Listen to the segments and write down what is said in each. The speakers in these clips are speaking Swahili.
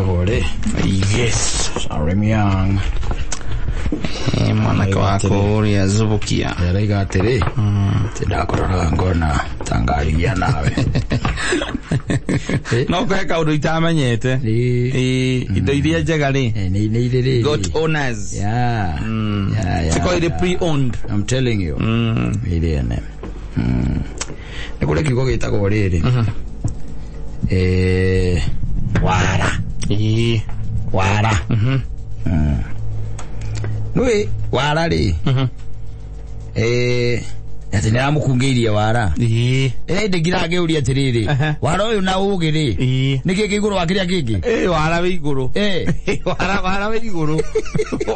Tagore. Yes. Arem Young. Mwanake wako ya zubukia. Yara igatere. Tidakora ngona tangaria nawe. No kweka udo itamanyete. Ido iria jagari. Ni got owners. Yeah. Yeah. Siko ile pre-owned. I'm telling you. Ile ne. Nekule kiko gitagwo riri. Wara. Wara. Nui wara ri. Ati nä ramå kungä wara ndä ngirage å ria atä rä rä wara å yå na å gä rä nä kä kä igå rå wa kä rä a kä ngä wara wä igå rå wara wä igå rå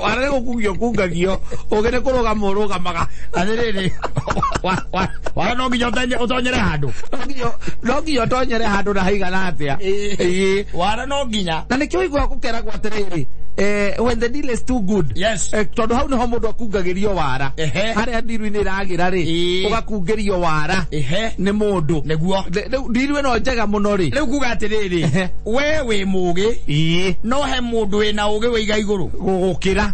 wara nä gå kungio kungagio å gä nä kå rå gama å rå gamaga atä rä rä wara no nginya å tonyere handå no nginya å tonyere handå na haigana atä a wara no nginya na nä kä å igua gå keragwo atä rä rä when the deal is too good tondu hau niho mundu akungagĩrio wara haria ndiru ini iragira ri ugakungĩrio wara ni mundu niguo ndiru ino njega muno ri riu kuga atiriri we wi mugi no he mundu wina ugi wiga iguru gukira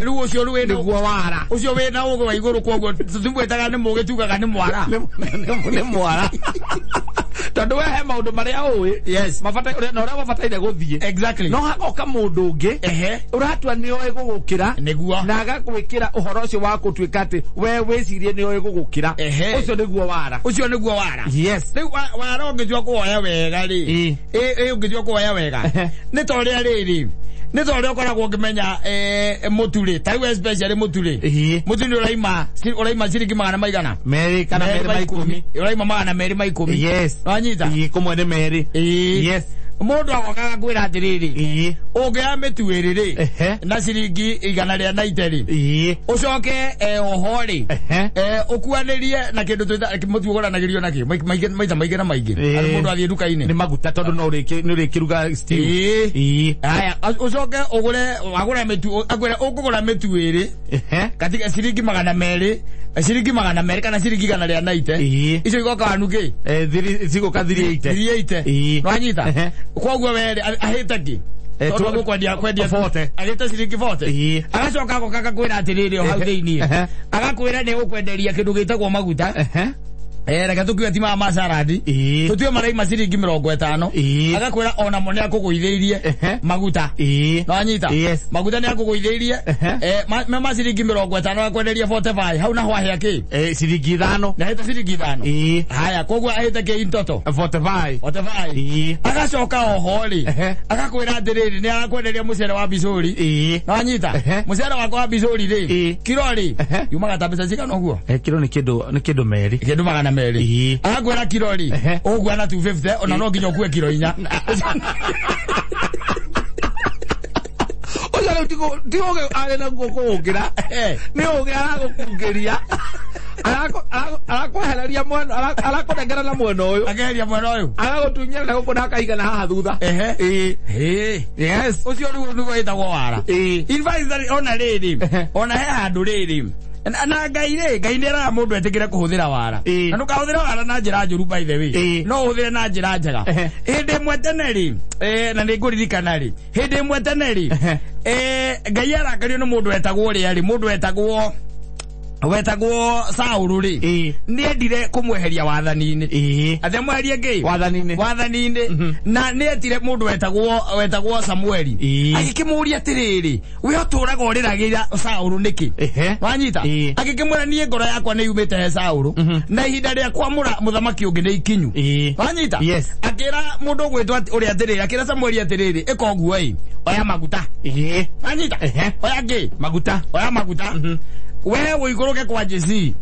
riu ucio ri niguo wara ucio wina ugi wa iguru koguo tutimwetaga ni mugi tugaga ni mwara ni mwara tondu we he maundu maria ui mabatai na uria mabataire guthie exactly no hagoka mundu ungi uratua ni oe gugukira niguo na agagwikira uhoro ucio wa gutuika ati we wicirie ni oe gugukira ucio niguo wara yes riu wara ungitua kuoya wega ri ungitua kuoya wega ni to ria riri ni to ria ukoragwo ngimenya muturi taiwe especially muturi uraima ciringi magana maigana meri kana meri maikumi uraima magana meri maikumi yes wanyita kumwe ni meri yes mundu agokaga kwira atiriri ungia mituiri ri na ciringi igana ria naiteri ucoke ohori ukuanirie na kindu mutugoranagĩrio naki maita maingĩ na maingĩ ari mundu athie duka-ini ni maguta tondu no urikiruga stew haya ucoke wagura mitu akwira ukugura mituiri katika ciringi magana meri kana ciringi igana ria naite icio igoka wanuki cigoka 380 nwanyita kwoguo were ahita ki tondu gukwendia 40 agita ciringi 40 agacoka goka kwira atiriri o hau thiini agakwira ni gukwenderia kindu gitagwo maguta reke tukiwe ti mama saradi tutue maraima ciringi 50 agakwira ona mo ni akuguithĩirie maguta no anyita maguta ni akuguithĩirie mama ciringi 50 agakwenderia 45 hau naho ahia ki ciringi 5 na hita ciringi 5 haya koguo ahita ki intoto 45 agacoka ohori agakwira atiriri ni agakwenderia mucere wa bicuri no anyita mucere wa bicuri ri kiro ri yumaga ta mbeca cigana uguo kiro ni kindu meri kindu magana meri agwera kiro ri ugwa na 250 ona no nginya ukue kiro 4 ozalo tiko ale na gukugira ni uge aragukungiria arakweheleria mweno arakunengera na mweno uyu ageria mweno uyu agagutunyera na gukuna kaigana haha thutha yes ucio niguo itagwo wara invice ona riri ona he handu riri na ngai nä ra mundu etikire kuhuthira wara na ndukahuthira wara na njira njuru by the way no uhuthire na njira njega hindi imwe tene ri na nä nguririkana ri hindi imwe tene ri ngai arakario nä mundu wetagwo ria ri mundu wetagwo Saulu ri ni endire kumweheria wathani-ini athemweherie ngi wathani-ini na ni etire mundu wetagwo Samueli agikimuria atiriri we uturaga uriragira Saulu niki wanyita agikimwira nie ngoro yakwa ni yumite he Saulu na ihinda ria kwamura muthamaki ungi ni ikinyu wanyita akira mundu gwitwa uri atiriri akira Samueli atiriri ikoguo oya maguta wanyita oya ngi oya maguta wewe igoroke kwa Jesi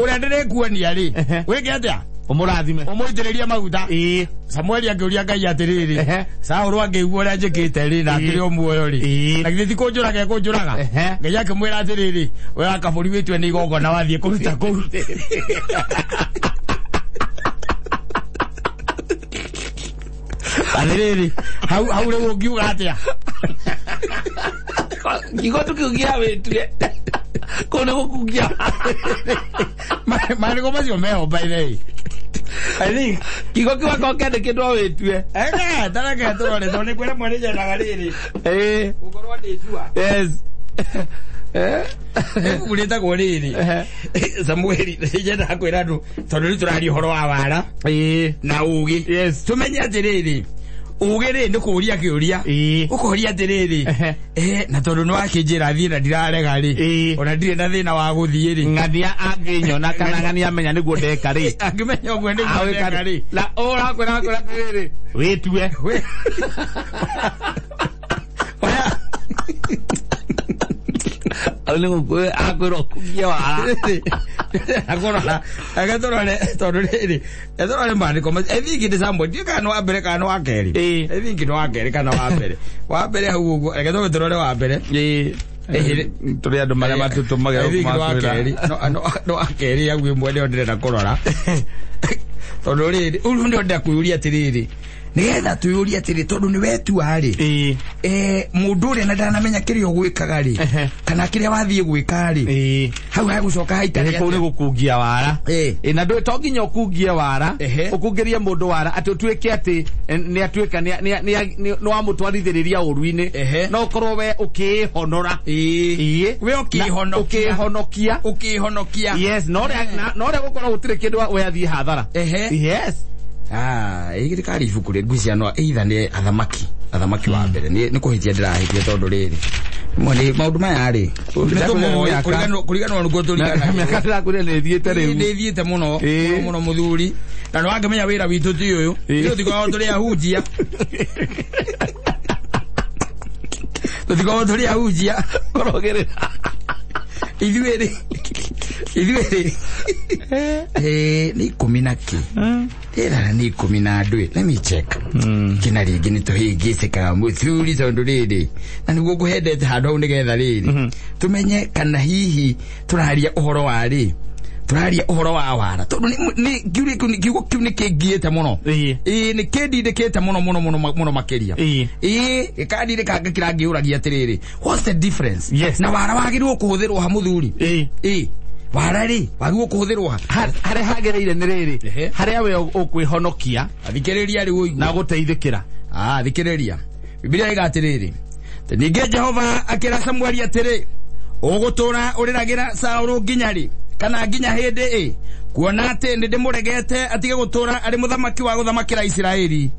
uria ndirekuonia ri wige atia umurathime umuitiriria maguta Samueli akiuria ngai atiriri Saulu angeigua uria njikite ri na akiri muoyo ri na githi kunjuraga ngai akimwira atiriri we akaburi witwe ni igongona wathie kuruta kuu atiriri hau rĩu ũngiuga atia ngigo tukiugia witue kone gukugia mari go macio meho by the way Ani kigo kiwa kokende kindo wetue tarake turone tone kwera mwene jana gariri ukorwa ndijua yes uleta goriri Samueli jana akwera ndu tondu turari horo wa wara na ugi yes tumenya atiriri ugere ndikuria kiuria ukoria atiriri na tondu no akinjira thina ndirarega ri ona ndire na thina wa guthie ri ngania anginyona kana ngania amenya niguo ndeka ri angimenya ogwe niguo ndeka ri la ora kwera ri wetue Alengo kwe akwero kugia wara akora agatorale torere etorale mari koma ethingi de sambo ndika no abere kana wa keri ethingi no akeri kana wa mbere hugo agatorale torale wa mbere turi andu maria matutumagira kumakeri no akeri yagwe mwene ondire na korora tondu riri uru ndio ndakuyuria tiriri nigetha tuyuria atiri tondu ni wetu ari mundu uri na ndanamenya kirio gwikaga ri kana kiria wathie gwika ri hau hagucoka haitari ko ni gukungia wara na ndu to nginya ukungie wara ukungirie mundu wara ati utwike ati ni atwika ni wa mutwarithiriria uruini no korwo we ukihonora we ukihonokia yes no gukorwo gutire kindu we athie hathara yes igiri kari ifukure gucia no either ni athamaki wa mbere ni kuhitia ndirahitie tondu riri mwani maundu maya ari kurigana nuko turigana miaka ndakure ni thiete riu ni thiete muno muthuri na no wangemenya wira witu ti uyu iyo tiko turi ahunjia tiko turi ahunjia korogere ithuiri ni 10 ki era ni 10 let me check kina rigi ni tuhigise ka muthuri tondu riri na niguo guhendete handu nigetha riri tumenye kana hihi turaria uhoro wa ri turaria uhoro wa wara tondu ni kiugo kiu ni kingiete muno ni kindindikite muno makiria ikandinde kanga kirangiuragia atiriri what's the difference na wara wagirwo kuhuthirwo ha muthuri warari wagirwo kuhuthirwo hare hagereire ni riri haria we ukwihonokia athikiriria ri uigu na guteithikira thikiriria Biblia igatiriri ninge Jehova akira Samueli atiri ugutura uriragira Saulu nginyari kana nginya hindi kuona ati ndimuregete atige gutura ari muthamaki wa guthamakira Isiraeli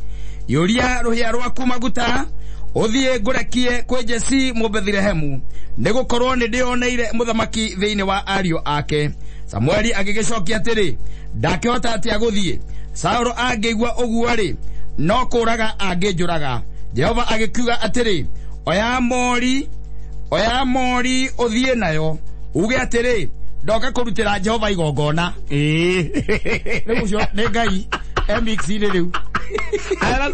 yuria ruhia rwaku maguta uthie ngurekie kwe Jesi Mubethilehemu nigukorwo ni ndioneire muthamaki thiini wa ario ake. Samueli agigicokia atiri ndakihota ati aguthie Saulu angigwa uguo ri no kuraga angijuraga. Jehova agikiuga atiri oya mori uthie nayo uge atiri ndoka kurutira Jehova igongona riu ne ngai mx ni riu ara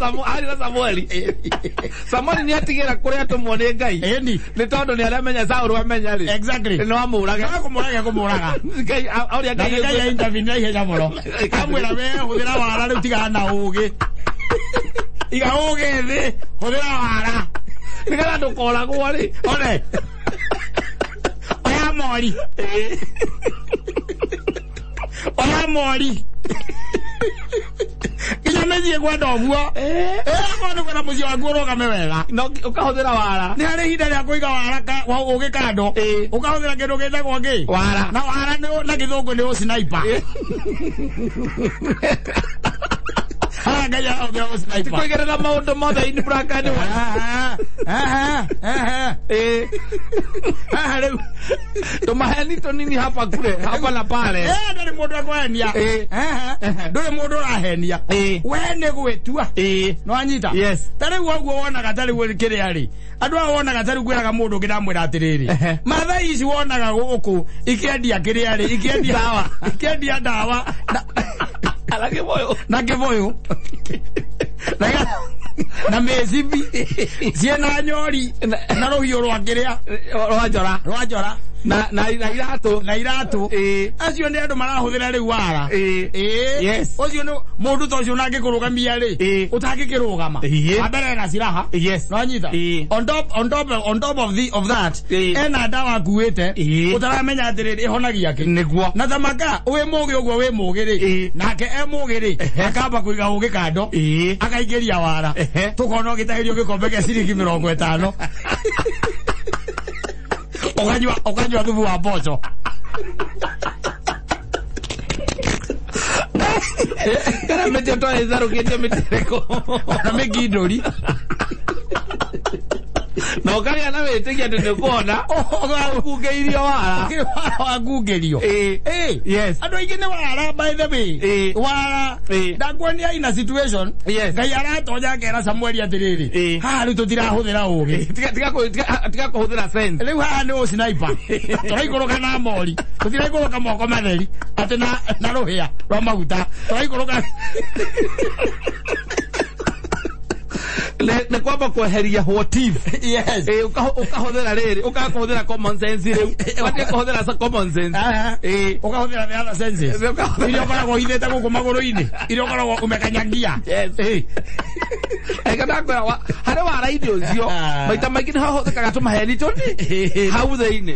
Samueli ni atigira kuria tumone ngai ni tondu ni aramenya Saulu amenya ri exactly no amuraga ngai auria ngai intervene ihenya muno kamwira we huthira wara riu tigana uge iga uge thi huthira wara nigetha ndukoragwo ri one oya mori ina mezie kwa ndoguo kono kwena muzi wa ngoro kamewega no ukahuthira wara ni hari hinda ya kuiga wara ka wa ugikando ukahuthira kindu githagwo ngi wara na wara na githungu ni sniper gaya oge sniper kuigerera maundu mothe ini brakani leo tumaheni tonini hapa kule hapa na pale ndari mundu akwenia nduri mundu arahenia we ne gwetua no anyita tari guo wonaga tari kiri ari andu wonaga tari gwiraga mundu ngiramwira atiriri matha ici wonaga guku ikendia kiri ari ikendia dawa na kiboyo na mezibi ciena nyori na ruhiu rwa kiria rwa njora na iratu acio nä andå marahå thä ra rä u wara å cio nä må ndå ta å cio nangä kå rå gamia rä å tangä kä rå gama wambere na ciraha nwanyita on top of that ena ndawa akuä te å taramenya atä rä rä ä honagia kä na thamaka wä må gä å guo wä må gä rä nake e må gä rä akamba kå iga å gä kando akaingä ria wara tå kona å gä tahä rio gä kombe gä ciringi 50 ukanywa thubu wa mboco kana mete toa izarukite mitereko na migindori no kali ana wetikia ndene kuona kugeirio wara wagugerio yes andu aingi ni wara by the way wara ndakwonia ina situation ngai aratonya ngera Samuel atiriri ha riu tutirahuthira ugi tiga kuhuthira sense riu ha ni sniper turaikoroka na mori tutiraikoroka moko matheri ati na ruhia rwa maguta turaikoroka le kwamba kuheria what if ukahuthira riri ukahuthira common sense riu wati kuhuthira common sense ukahuthira the other senses ile ukoragwo hithite guku maguru-ini ile ukoragwo umekanyagia kana kwa hare wara idio cio maita maingi ni hahuthikaga tumaheni tuni hau thiini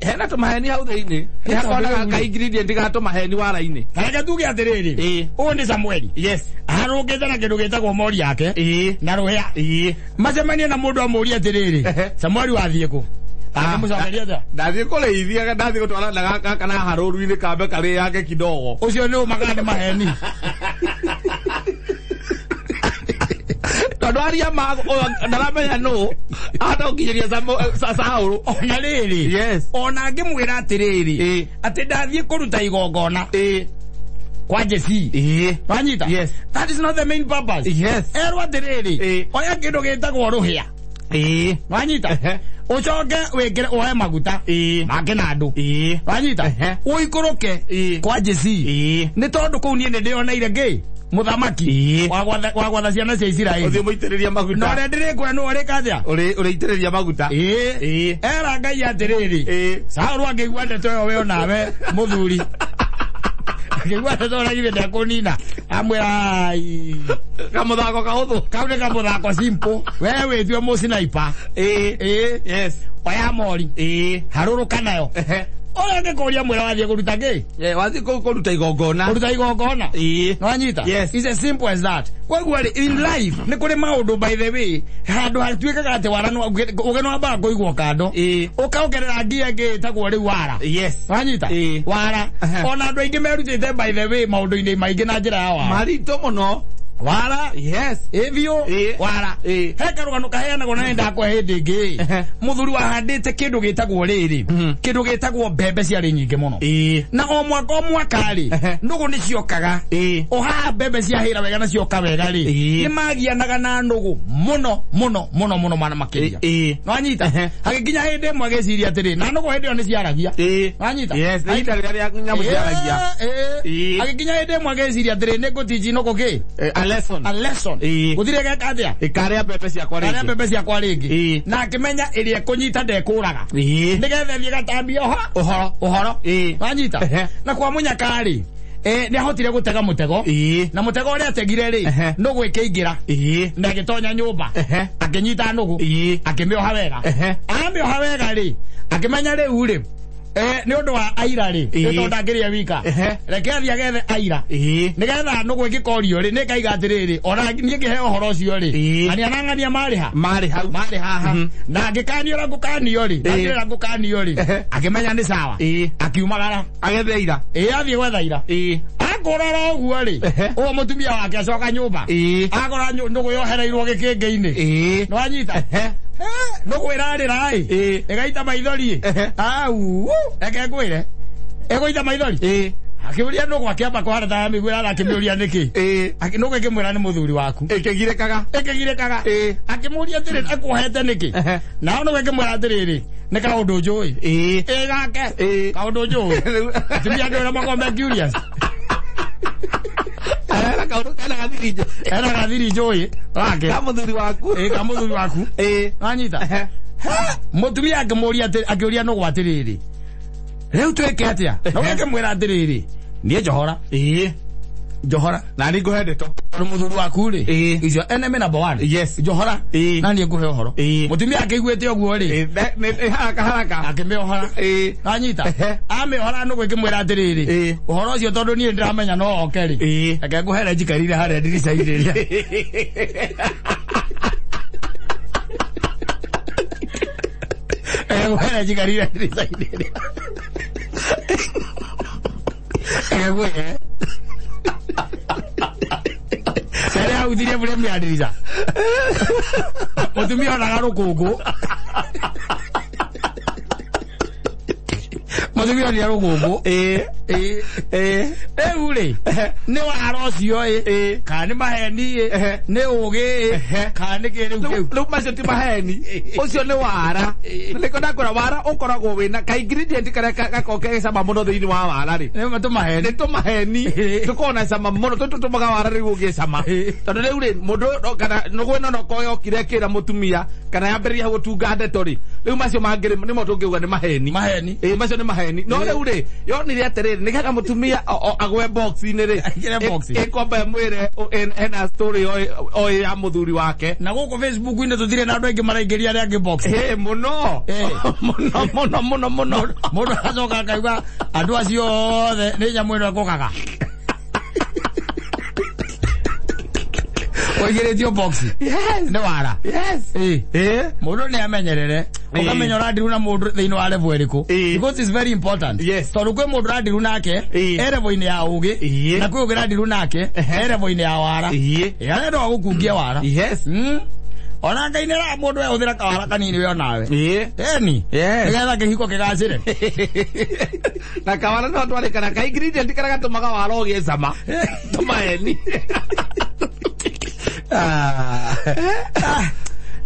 hena tumaheni hau thiini ni hakona ka ingredient ga tumaheni wara-ini kana tuge atiriri u ni Samuel arungite na kindu gitagwo mori yake na ruhia macemania na mundu amuria atiriri Samuel wathie ku akimucokeria ja ndathie kureithia ndathie gutwara na kana haruru-ini kambe kari yake kidogo ucio ni umagani maheni tondu aria mago ndaramenya no ata ukinyiria Saulu ona riri ona ngimwira atiriri ati ndathie kuruta igongona kwa Jesse wanyita that is not the main purpose erwa atiriri oya kindu gitagwo ruhia wanyita ucoke wikire oe maguta make na andu wanyita uikuruke kwa Jesse ni tondu kuu nie ndionaire ngi muthamaki wagwatha ciana cia Israeli uthie muitiriria maguta no rendire kwa no uri kathia uriitiriria maguta era ngai atiriri Saulu angigua ndeto yo we onawe muthuri ngigua ndeto na githe ndakunina amwira kamuthako kahuthu kaune kamuthako simple wewe tue mu sniper oya mori haruruka nayo oya ngikuria mwira wathie kuruta ngi wathie kuruta igongona nwanyita it's as simple as that kwa in life ni kuri maundu by the way handu hatuikaga ati wara ugeno amba kuigwo kando ukaugerera ngia ngi tagwo ri wara nwanyita wara ona andu aingi merutite by the way maundu-ini maingi na njira ya wara marito muno wara evio wara hekarugano kaheanagwo na ndakwa hindi ngi muthuri wahandite kindu gitagwo riri kindu gitagwo mbembe ciari nyingi muno na o mwaka ri nugu ni ciokaga oha mbembe ciahira wega na cioka wega ri ni magianaga na nugu muno mana makiria nwanyita hagikinya hindi mwe giciria atiri na nugu hindi oni ciaragia nwanyita na ita ria nyamu ciaragia hagikinya hindi mwe giciria atiri ni ngutiji nugu ki a lesson guthire gekathia ikaria mbembe ciakwa ringi na akimenya iria kunyita ndekuraga nigetha thie gatambia uhoro wanyita na kwa munyakari ni ahotire gutega mutego na mutego uria ategire ri nugu ikiingira na gitonya nyumba akinyita nugu akimioha wega amioha wega ri akimenya riu ri ni undu wa aira ri tondu ndangiria wika reke athie agethe aira nigetha nugu ngikorio ri nikaiga atiriri ona nie ngiheo horo ucio ri ani anang'ania mari haha na ngikanio ngukanio ri ngira ngukanio ri akimenya ni sawa akiumagara agethe aira athie gwetha aira akorora uguo ri uwo mutumia wake acoka nyumba akora nugu yohereirwo gikingi-ini nwanyita nugu irarira igaita maithori au eke ngwire egoita maithori akiuria nugu akiamba kwara ta migwira na akimiuria niki nugu ikimwira ni muthuri waku ikigirekaga akimuria atiri akuhete niki na nugu ikimwira atiriri ni kaundu njui gake kaundu njui tumia ndio na magombe curious era gathiri njui wake kamuthuri waku anyita mutumia akiuria no gwatiriri riu tweke atia no weke mwira atiriri nie Johora Johora na ni nguhendeto muthuru waku ri icio enemy number 1 yes Johora na ni nguhe uhoro mutumia akiguite oguo ri haraka akimehora anyita amehora no gwike mwira atiriri uhoro ucio tondu nie ndiramenya no oke ri ake nguhere njikarire haria ndirica iriria nguhere njikarire ndirica iriria nguhere Sere authirie bure miadiriza. Mutumia onaga rukungu. Mutumia ni rukungu. Ule. Ni waro cio Ka ni maheni ni ugi ka ni kiri kiu. Lu macio ti maheni. Ucio ni wara. Niko ndakora wara ukoragwo wina ka ingredient kare gakoke cama muno thiini wa wara ri. Ni maheni. Ni maheni. Tukona cama muno tutumaga wara ri ugie cama. Tondu riu ri mundu kana nugwena no koyo kire kira mutumia kana yamberia gutunga ndeto ri. Riu macio mangiri ni mo tungiuga ni maheni. Maheni. Macio ni maheni. No riu ri yonire atiriri nigaga mutumia agwe box ini ri. Ikomba mwire ena story o ya muthuri wake. Na guko Facebook ine tuthire na andu aingi maraingiria ria ngi box. Muno. Muno. Mundu acoka akauga andu acio othe ni nyamwino akugaga. Oigeretio box. Yes. Ne wara. Yes. Mundu ni amenyerere. Ukamenya radiru na mundu thiini wa level iriku. Because it's very important. Yes. Tondu kwe mundu radiru nake level ine ya ugi na kwe ugi radiru nake level ine ya wara. Ya ndo gukungia wara. Yes. Ona ngainera mundu we uthira kawara kanini we onawe. Eni. Nigetha kihiko kigacire. Na kawara no twale kana ka ingredient kana gatumaga wara ugie cama. Tumaeni.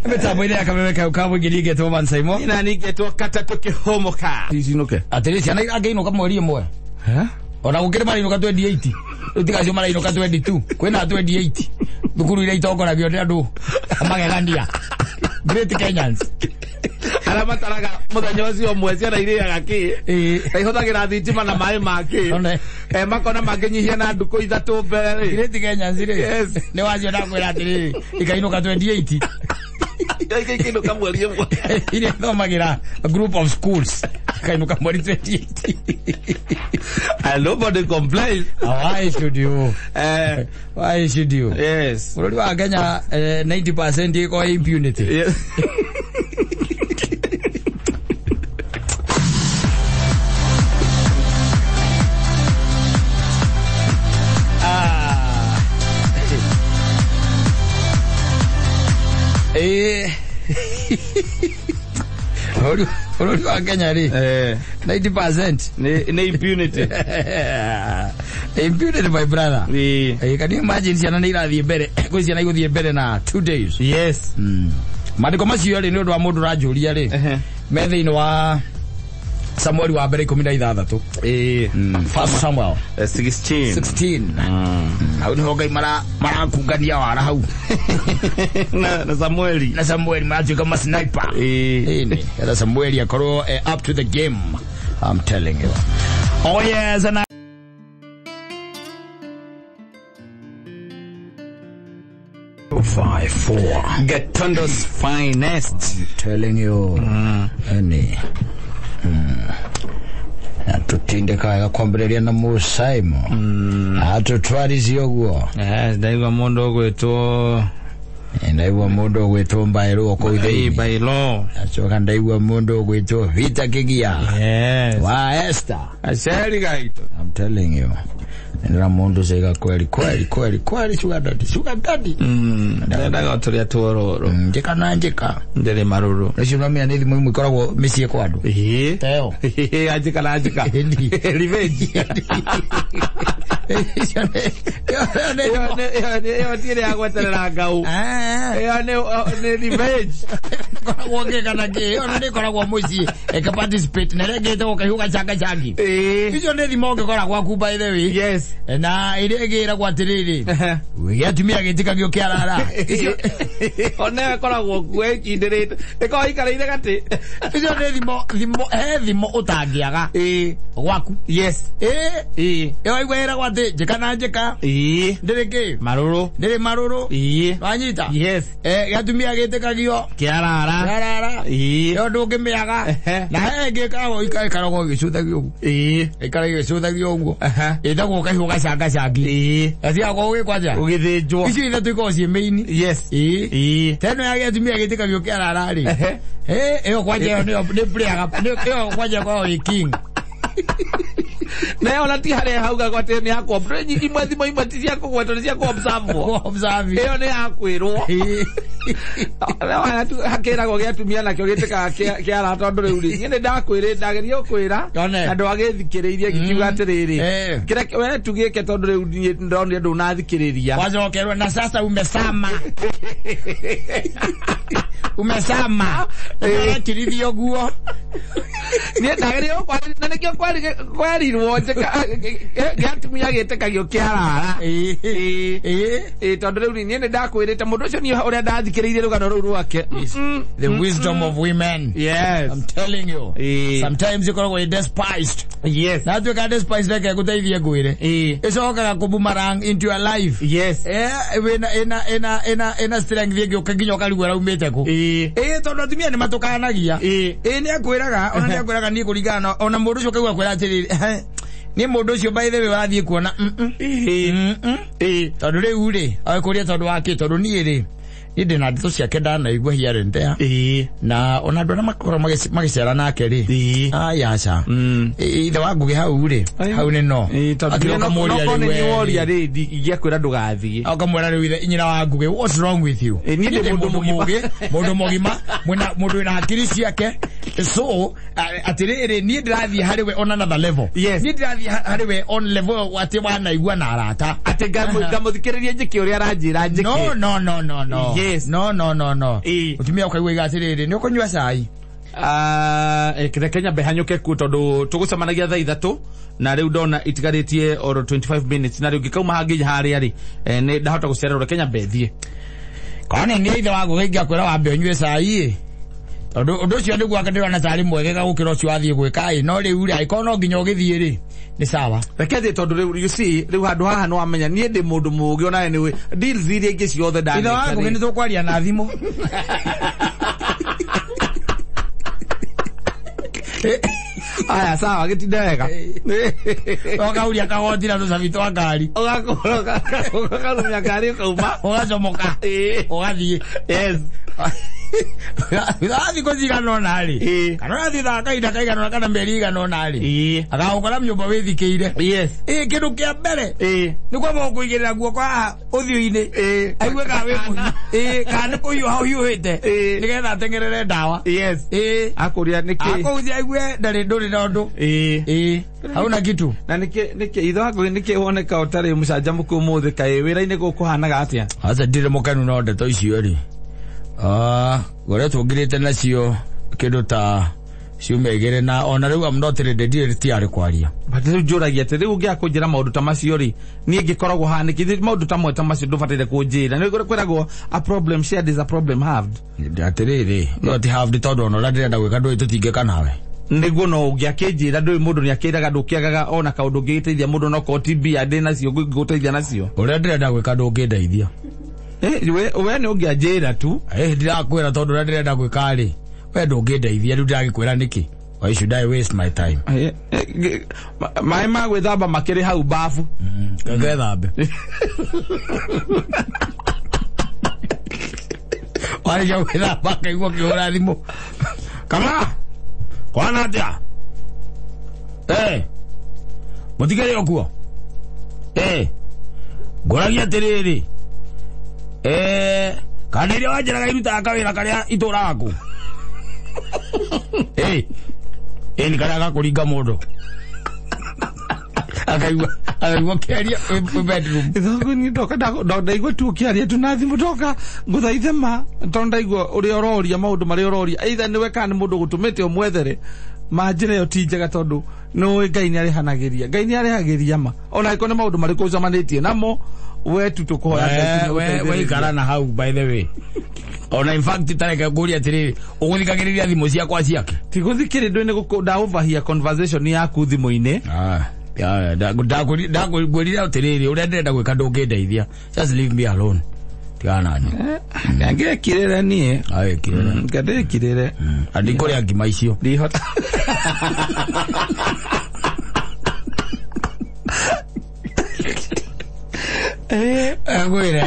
Mitambo ile akameweka ukavu gilige to man Saimo. Ina nigetwo kata tukihomoka. Isinuke. Atiri ciana ageinoka mweri imwe. Ona gukire mari inuka 28. Utigacio mara inuka 22. Kwina 28. Thukuru ile itongoragio ni andu amagegandia. Great Kenyans. Alama taraga muthenya ucio mwe ciana iriaga ki ihuthagira thitima na mai maki makona manginyihia na nduku ithatu mbere Great Kenyans ri ni wacio ndakwira atiri ikainuka 28 ikainuka mweri imwe ile thomagira a group of schools ikainuka mweri 28 and nobody complains. Why should you? Why should you? Yes. Bururi wa Kenya 90% iko impunity. Yes. Bururi wa Kenya ri 90% ni impunity. Impunity, my brother. Can you imagine ciana ni irathie mbere kwi ciana iguthie mbere na 2 days? Yes. Mandiko macio ri ni undu wa mundu rajuria ri me thiini wa Samuel wa mbere 16 First Samuel 16 au ni hogai marakungania wara hau na Samuel matuika ma sniper ini ya Samuel akorwo up to the game. I'm telling you. Oh yes. And 5-4 Gatundo's finest. I'm telling you. Any tutinde kaya kwambireria na Musaimo atutwarizi oguo ndaigwa mundu gwitwo Mbairo ko Bailo achoka ndaigwa mundu gwitwo Vita Kigia wa Esther asheri gaito. I'm telling you nira mundu sega kweli sugar daddy ndaga otoria tuororo njeka na njeka ndere maruru rĩcio no mĩa nĩ thimũ imwe ikoragwo mĩciĩ kwa andũ teo anjika na anjika revenge yo tiene agweterera ngau yo nĩ revenge koragwo ngekana ke ona ni koragwo muci eka participate na regete ko kahuga changa changi icio ni thimo ngekoragwo ku by the way yes na ile ngira kwa tiriri wigatumia gitika gyo kiarara ona koragwo gwekindire eko ikareire gati icio ni thimo utangiaga gwaku yes yo igwera gwate jekana jeka ndireke maruru wanyita yes gatumia gitika gyo kiarara yo ndungimiaga na henge kawo ikarago gicutagio ikarago gicutagio ngo itagwo kahiuga canga cangi atia go gikwaja ugithinjwo ici ithe tuko cie main yes teno ya gatumia gitika gyo kiarara ri yo kwaja ni player yo kwaja kwa king na ona ti hare hauga gwate ni akwa brenyi imwe thimo imwe ti cia kugwetwo ni cia ku observe iyo ni akwirwo hakiragwo giatumia nakio gitikaga kiara tondu riu ri ni ndakwire ndageria ukwira andu agithikiririe gikiuga atiriri kire we tugike tondu riu ndoni andu nathikiriria wajokerwa na sasa umesama kirithio guo ni ndageria ukwari na nikio kwarirwo giatumia gitikagio kiarara tondu riu ni ndakwirite mundu ucio ni uria ndathikiririe rugano ruu rwake the wisdom of women yes I'm telling you sometimes you go despised yes na tu ka despised like guteithie ngwire icokaga kubumarang into your life yes ena strength yake ukaginya ukarigwa raumite ku tondu atumia ni matukanagia ni akwiraga ona ni akwiraga ni kuringana ona mundu ucio kaigwa kwira atiriri ni mundu ucio by the way wathie kuona tondu riu ri akuria tondu wake tondu ni ri inde na ndito ciake ndanaigua here and there na ona andå arĩa makorwo magĩcera nake rĩ ayaca ithe wa ngũgĩ hau rĩ hau nĩ no woria rĩ ingĩakwĩra ndũgathiĩ akamwĩra rĩu ithe nyina wa ngũgĩ what's wrong with you niĩ mũndũ mũgima mũndũ wĩna hakiri ciake so atĩrĩrĩ niĩ ndĩrathiĩ harĩ we on another level niĩ ndĩrathiĩ harĩ we on level atĩ wanaigua na arata atĩ ngamũthikĩrĩrie njĩke ũrĩa aranjĩra njĩke no yes no utumia ukaigua igatiriri ni ukunywa cai Kenya behanyuke ku tondu tugucemanagia thaa 3 na riu ndona itigaritie or 25 minutes na riu ngikauma hangi haria ri ni ndahota gucerera Kenya bethie kana ni ithe wa gugingia kwira wa mbe nywe cai tondu undu ucio niguo akandirana tari mwegega gukira ucio athie gwika no riu ri aiko no nginya ugithie ri ni sawa rekete tondu riu you see riu handu haha no amenya nie ndi mundu mugi ona ni deals iria ingi ciothe ndani ithe wa ngugi ni tukwaria na thimu aya sawa gitinda wega okauria kagoti na tucabito wa ngari ugakorwo ngari ukauma ugacomoka ugathie yes Irathi kuzigana nali. Kana irathi thakaida kaigana kana mberi igana nali. Agakora myumba withikire. Yes. Kindu kia mbere. Ni kwa mukugirira guo kwa uthiu-ini. Aigwe ka we munyi. Kana kuyu hau yuhite. Nigetha tengerere ndawa. Yes. Akuria niki. Akuthi aigwe ndari nduri nondu. Hauna kitu. Na niki itho hakuhi niki woneka utari mucanjamuku umuthi kai wira-ini gukuhanaga atia. Aca ndire mukanu no ndeto icio ri. Gore tugirite nacio kindu ta ciumegere na ona riu am not ready ti ari kwaria but riu njuragia ati riu ngia kunjira maundu ta macio ri nie ngikoragwo hanikithie maundu ta mwe ta macio ndubatire kunjira ni kwiragwo a problem shared is a problem halved atiriri not halved tondu ona ndirenda gwika ndu tutingeka nawe niguo no ungiakinjira ndu mundu ni akiraga ndukiagaga ona kaundu ngiteithia mundu no ko TB ade nacio nguteithia nacio uria ndirenda gwika ndu ngindeithia we ni ungianjira tu ndirakwira tondu uria ndirenda gwika ri we ndungindeithia riu ndiragikwira niki why should I waste my time mai ma gwithamba makiri hau bafu kagethambe wale ja gwithamba kaigua kihura thimu kama kwana atia mutigere okuo ngoragia atiriri kana iria wanjiraga iruta kawira karia ituraga ku ni karia gakuringa mundu Akaigua kiaria bedroom. Ithogu ni ndoka ndaigua tu kiaria tunathi mutoka nguthaithe ma tonda igua uri ororia maundu mari ororia either ni weka ni mundu gutumite omwethere majire yo tinjega tondu no Ngai ni arihagiria ma ona ikone maundu mari kucamanitie namo we tu tukoya we karana hau by the way. Ona in fact tareka guria tiri uguthikagiriria thimu ciakwa ciake tiguthikire ndwene gukunda overhear conversation yaku thimu-ini. Ya ndagwirira utiriri urenda gwika ndungindeithia, just leave me alone. Tigana ni nge kirere nie kirere ngade kirere andikore angima icio ndihota ngwire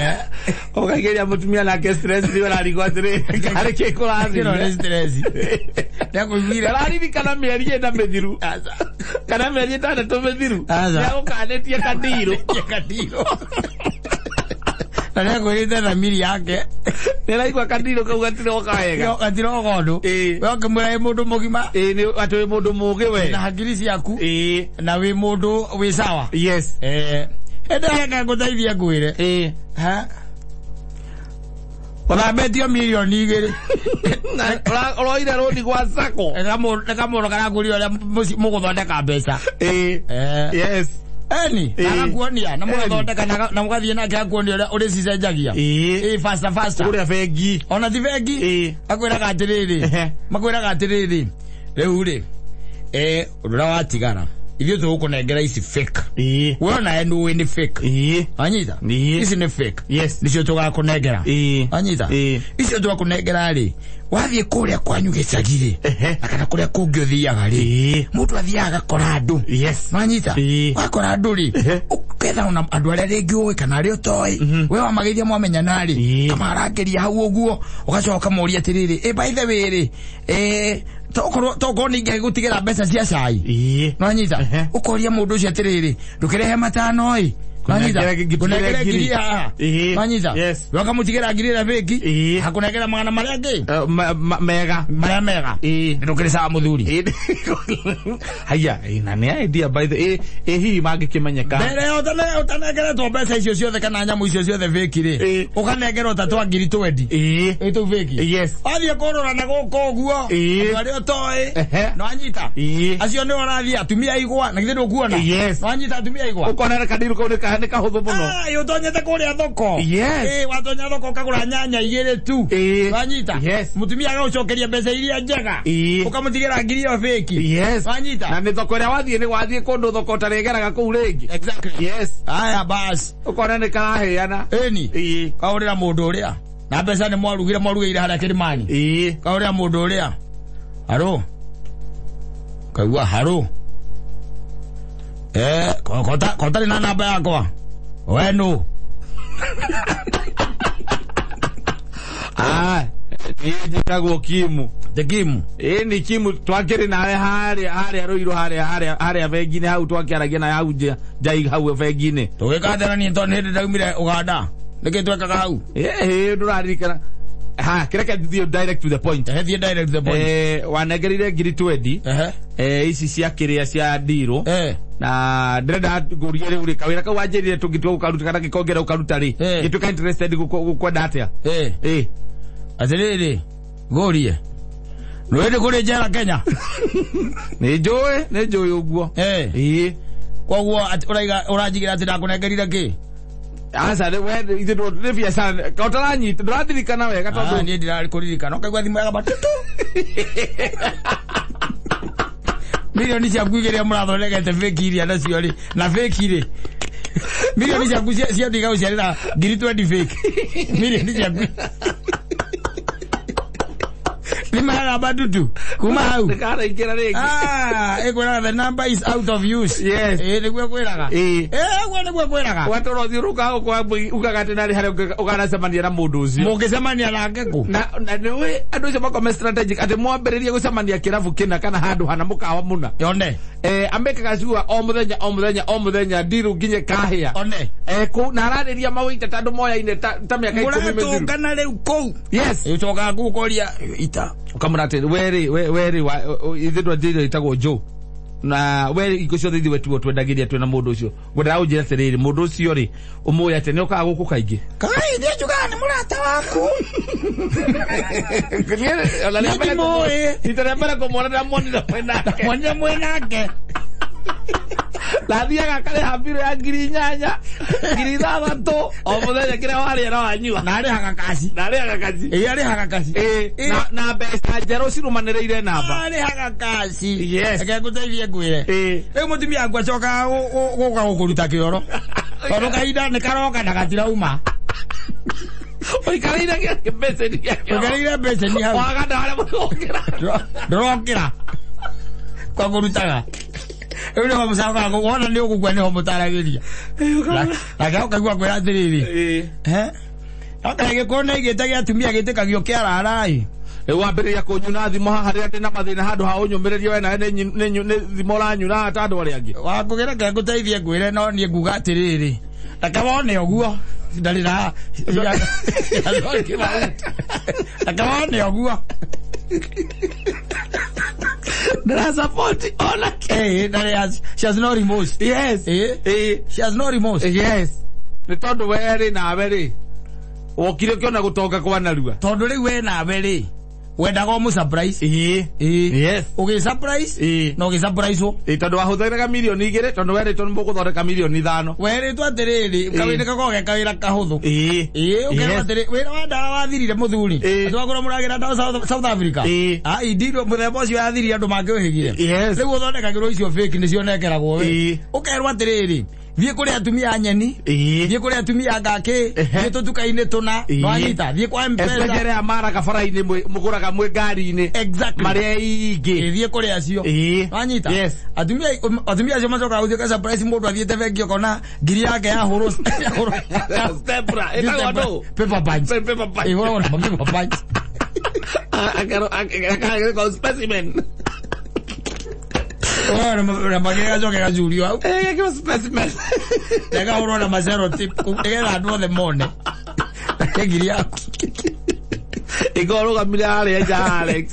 okageria mutumia nake stress ndio arigwa tire kare kekurathi no stress ndako vira rari kana meri enda methiru kana meri enda to methiru ya ukanetie kadiro na ngwirite na miri yake niraigwa kadiro kau gatiro kaega gatiro gondo we kimura mundu mugima ni atu mundu mugi we na hakiri ciaku na we mundu we sawa. Yes enda yaka nguthaithia ngwire ha Wabetio milioni 2 oroire rodi gwa sako eka mundu kana nguri oria muguthondeka mbeca yes eni akakuonia na mugathondeka na mugathie nake akuonia uri cicenjagia fasta uri bengi ona ti bengi akwiraga atiriri riu ri urura watigara ithio tugukunengera ici fake wona enu ni fake anyita ici ni fake yes nicio tugakunengera anyita icio tugakunengera ri wathie kuria kwanyu gicagire akana kuria kungithiaga ri mundu athiaga kora andu yes anyita wakora andu ri uketha ona andu aria ringi ui kana ri utoi we wa magithia mwamenya nari kama arangeria hau uguo ugacoka muria atiriri by the way ri toko ni ngai gutigira mbeca cia cai no nyita ukoria mundu ucio atiriri ndukirehe matano Manyita kunegera giria manyita wakamutigira giria beki hakunegera mwana marenge mega ndukirisa muthuri haya ina ne idea by the hi magi kimenyeka bere utanegera to mbeca icio ciothe kana nyamu icio ciothe beki ri ukanegera utatu ngiri 20 eto beki yes athie korora na guko guo ari otoi no anyita acio ni orathia atumia igwa na githe ndukuona no anyita atumia igwa ukona kadiru ko ni kahuthu muno yutonyete kuria thoko watonya thoko kagura nyanya 2 tu wanyita mutumia agacokeria mbeca iria njega ukamutigira ngiri yo feki wanyita na ni thoko ria wathie ni wathie kundu thoko taregeraga kuu ringi exactly aya bas ukona ni karaheana eni kaurira mundu uria na mbeca ni mwarugire haria kirimani kaurira mundu uria haro kaigua haro kota ni na namba yakwa wenu njikagwo kimu tekimu ni kimu twakiri nawe haria ruiru haria bengine hau twakiaragia na hau jai hau bengine tugikathera ni to hindi ndaumire Uganda niki twekaga hau nduraririkana kireke thio direct to the point wanegerire ngiri 20 ici cia kiria cia ndiro na ndrenda ngurie riu ri kawira kau wanjirire tungitwa ukaruta kana gikongera ukaruta ri gituka interested gukwenda atia atiriri ngurie nwende kuri njera Kenya ni njui uguo koguo urajigira ati ndakunengerire ki asa we ithu rivia sana kautarani ndirathirikana wega tondu ni ndirakuririkana ukaigua thimu ya batutu milioni cia kuigeria murathondekete fake iria nacio ri na fake ri milioni cia kucia cia ndiga uciarira ngiri 20 fake milioni cia Limara batutu kuma hau ndikara ingira ringi ekwira the number is out of use niguo kwiraga niguo kwiraga watoro thiuruka kwa ukagate nari hari ukanacemania na mundu ucio mungicemania nake ku na niwe andu acio makome strategic ati mwambiririe gucemania kirabu kina kana handu hana mukawa muna yonde ambekaga ciua o muthenya ndiru nginye kahia one ku na arariria mawita tandu moya ine ta miaka 10 mithiru kana riu ku ucoka gukoria ita ukamurate weri ithindwa ndiro itagwo jo na we iko cio thithi wetu twendagiria twena mundu ucio ngwenda unjira atiriri mundu ucio ri umuya ate ne ukaga guku kaingi kai ndi njugaga ni murata waku ola ni mbere ko itare mbere ko mwana na mwenake la thiaga kare hambiro ya ngiri nyanya ngiri thathatu o muthenya kire wari na wanyua na ari haka kasi ari haka kasi na mbeca njeru cirumaniriire namba ari haka kasi yes ake guteithie ngwire rĩu mũtumia wangu acoka gũka gũkũruta kĩoro tondũ kahinda nĩ karoka na gatirauma ũikarĩire mbeceni hau waganda harĩa ndũrokĩra kwa kũrutaga rĩu nĩho mũcaka wona nĩ ũgũkua nĩho mũtaragĩria nake ũkaigua kwĩra atĩrĩrĩ akaigĩkorwo na igĩte gĩa atumia gĩtĩkagio kĩarara-ĩ wambĩrĩria kũnyuna thimo haha rĩrĩa ndĩ na mathĩna handũ ha ũnyũmĩrĩrie we nawe nĩ thimo ũranyuna ta andũ arĩa angĩ wakũgĩra ke ngũteithie ngwĩre no niĩ nguga atĩrĩrĩ reke wone ũguo ndarĩ na reke wone ũguo support ona she has no remorse. Yes. She has no remorse. Yes. Nĩ tondũ we rĩ nawe rĩ wokire kĩona gũtonga kwa narua tondũ rĩu we nawe rĩ wendaga mũũ surprise yes ũgĩ surprise no ũgĩ surprise tondũ wahũthĩraga milioni 2 tondũ we rĩ tondũ mũgũthondeka milioni 5 we rĩ twatĩrĩrĩ kawĩra gakoge kawĩra kahũthũ ũkĩrwo atĩrĩ wĩra wa ndawa wathirire mũthuri atwagũra mũragĩra ndawa South Africa indirwo mũthemba ũcio yathirire andũ mangĩũhĩgire rĩu ũthondekagĩrwo icio fake nĩcio nekeragwo we ũkerwo atĩrĩrĩ thiĩ kũrĩ atumia nyeni thiĩ kũrĩ atumia ngakĩ thiĩ tũtuka-inĩ tũna nwanyita thiĩ kwa mpesa especially amara kabara-inĩ mũgũraga mwĩ ngari-inĩ marĩa ingĩ thiĩ kũrĩ acio nwanyita atumia acio macokaga gũtuĩka surprise mũndũ athiĩte bengi okona ngiri yake yahũrwo stepra ĩtagwo ndũ paper punch ĩhũragwo na paper punch akaragĩrĩkwo specimen na magega coke gacurio hau gĩkĩrwo specimen negahũrwo na macero tip nĩgetha andũ othe mone ngiri yaku ĩkorũgamire harĩa nja Alex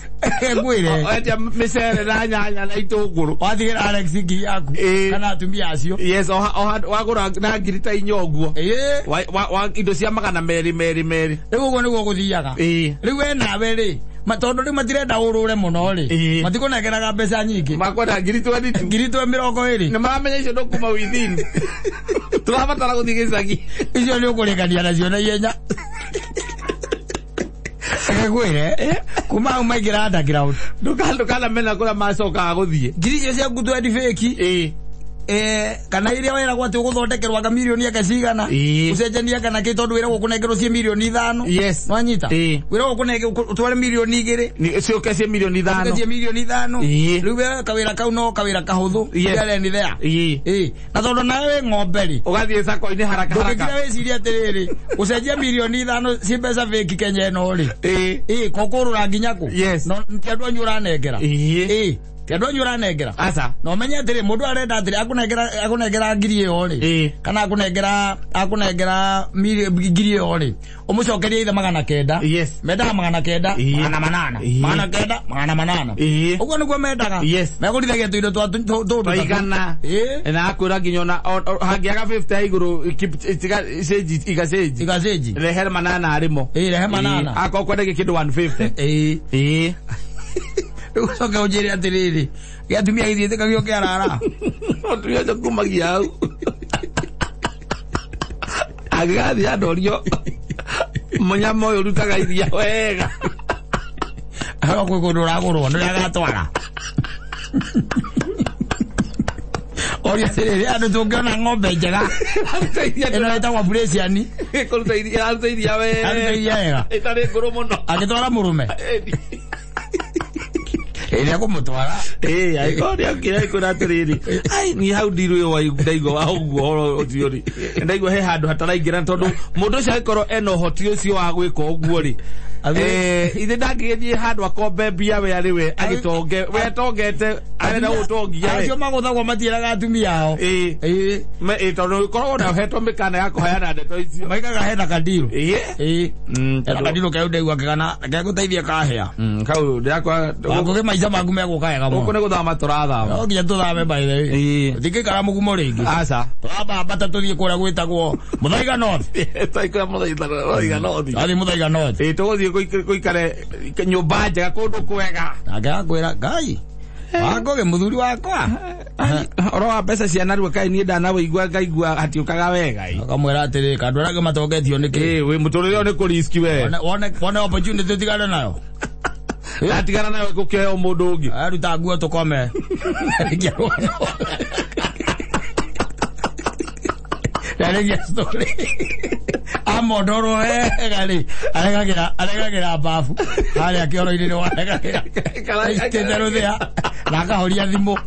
ngwĩre endia mĩcere na nyanya na itũngũrũ watigĩra Alex ngiri yaku kana atumia acio yes wagũra na ngiri ta inya ũguo indo cia magana merĩ rĩu ũguo nĩguo gũthiaga rĩu we nawe rĩ tondũ rĩu matirenda ũrũre mũno rĩ matikũnengeraga mbeca nyingĩ makwenda ngiri 22 ngiri 20 nĩ maramenya icio ndũkuma within tũrabatara gũthiĩ gĩcagi icio nĩ ũkũrĩkania nacio na ihenya gwĩre kuma hau maingĩra underground ndũkanamenya kũrĩa macokaga gũthiĩ ngiri icio cia ngutu endi fake kana iria wĩragwo atĩ ũgũthondekerwa kamirioni ake cigana ũcenjania kana kĩ tondũ wĩragwo kũnengerwo cie milioni 5 nwanyita wĩragwo ũtware milioni 2 ciũke cie milioni 5 rĩu we kawĩra kau no kawĩra kahũthũ ni there na tondũ nawe wĩ ng'ombe rĩ ũgathiĩ sako-inĩ haraka ndũngĩkira wĩciria atĩrĩrĩ ũcenjia milioni 5 ci mbeca fake Kenya ĩno rĩ kokũrũra nginya kũ ti andũ anyu ũranengera andũ anyu ũranengera aca no menye atĩrĩ mũndũ arenda atĩrĩ akũnengera ngiri ĩyo rĩ kana akũnengera ngiri ĩyo rĩ ũmũcokerie ithe 900 mendaga 900 800 ũguo nĩguo mendaga megũrithagia tũindo twaigana na akwĩra nginya ona hangĩaga 50 ya igũrũ igacenji rehe 800 arĩmo rehe 800 akorwo kwendagio kĩndũ 150 ucoke ũnjĩre atĩrĩrĩ gĩatumia gĩthiĩtĩkagio kĩarara atumia acio kumagia hau angĩgathiĩ andorio mũnyama ũyũ ũrutaga iria wega hao kwĩ kũndũ ũragũrwo nĩrĩagatwara oria atĩrĩrĩ andũ tũngĩona ng'ombe njega ĩno ĩtagwo Fresian kũruta iria aruta iria wega ĩtarĩ ngũrũ mũno agĩtwara mũrũme ĩrĩa kũmũtwara agĩkorwo nĩakwĩra atĩrĩrĩ niĩ hau ndirũ ĩyo ndaigua wa ũguo ũcio rĩ ndaigua he handũ hataraingĩra tondũ mũndũ ũcio angĩkorwo ena ũhoti ũcio wa gwĩka ũguo rĩ ithe ndangĩgĩthiĩ handũ akombe mbia we arĩ we agĩtonge we tongete arenda gũtongia acio magũthagwo matiĩraga atumia ao tondũ korwo na hetwo mĩkana ya kũheana ndeto icio maikaga hena kandiru hena kandiru kau ndĩigua kĩgana gegũteithia kahĩa kau ndĩrakwa ngũgĩ maica maku megũka wega mũno gũkũ nĩ gũthama tũrathama no nginya tũthame baithe thingĩikara mũgumo rĩngĩ aca twambambata tũthiĩ kũrĩa gwĩtagwo Mũthaiga North tũikũra Mũthaiga North athiĩ Mũthaiga North tũgũthiĩ gũikare nyũmba njega kũndũ kwega nake akwĩra Ngai Wangũgĩ mũthuri wakwa oro wa mbeca cia narua kaĩ niĩ ndanawĩigua ngaigua hatiũkaga wega akamwĩra atĩrĩ kandũ arĩa angĩ matongetio nĩkĩ wĩ mũtũrĩre ũyũ nĩ kũriski we wone opportunity ũtigane nayo atigana nayo gũkĩheo mũndũ ũngĩ aruta nguo tũkome Ndarĩgia story amondoro wega rĩ aregagĩra bafu harĩa kĩoro-inĩ nĩ waregagĩra kĩtherũthĩa na akahoria thimũ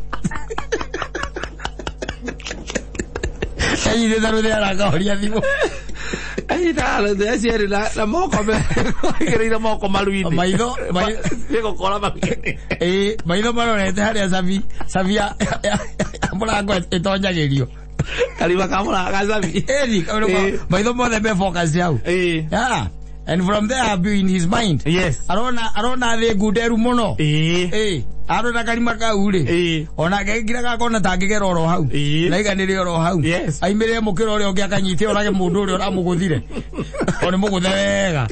therũthĩa na akahoria thimũ cierĩ na moko igĩrĩire moko maru-inĩ maitho maitho marorete harĩa cabi ya mũrango ĩtonyagĩrio Kariba kamera kazabi. Maitho mothe me focus yao. Yeah. And from there I'll be in his mind. Yes. Arona the guderu muno. Arona karima kaure. Ona gegira gakona tangigera oro hau. Na iganire oro hau. Yes. Aimire mukiro ore ongia kanyite orage mundu ore oramuguthire. One muguthe wega.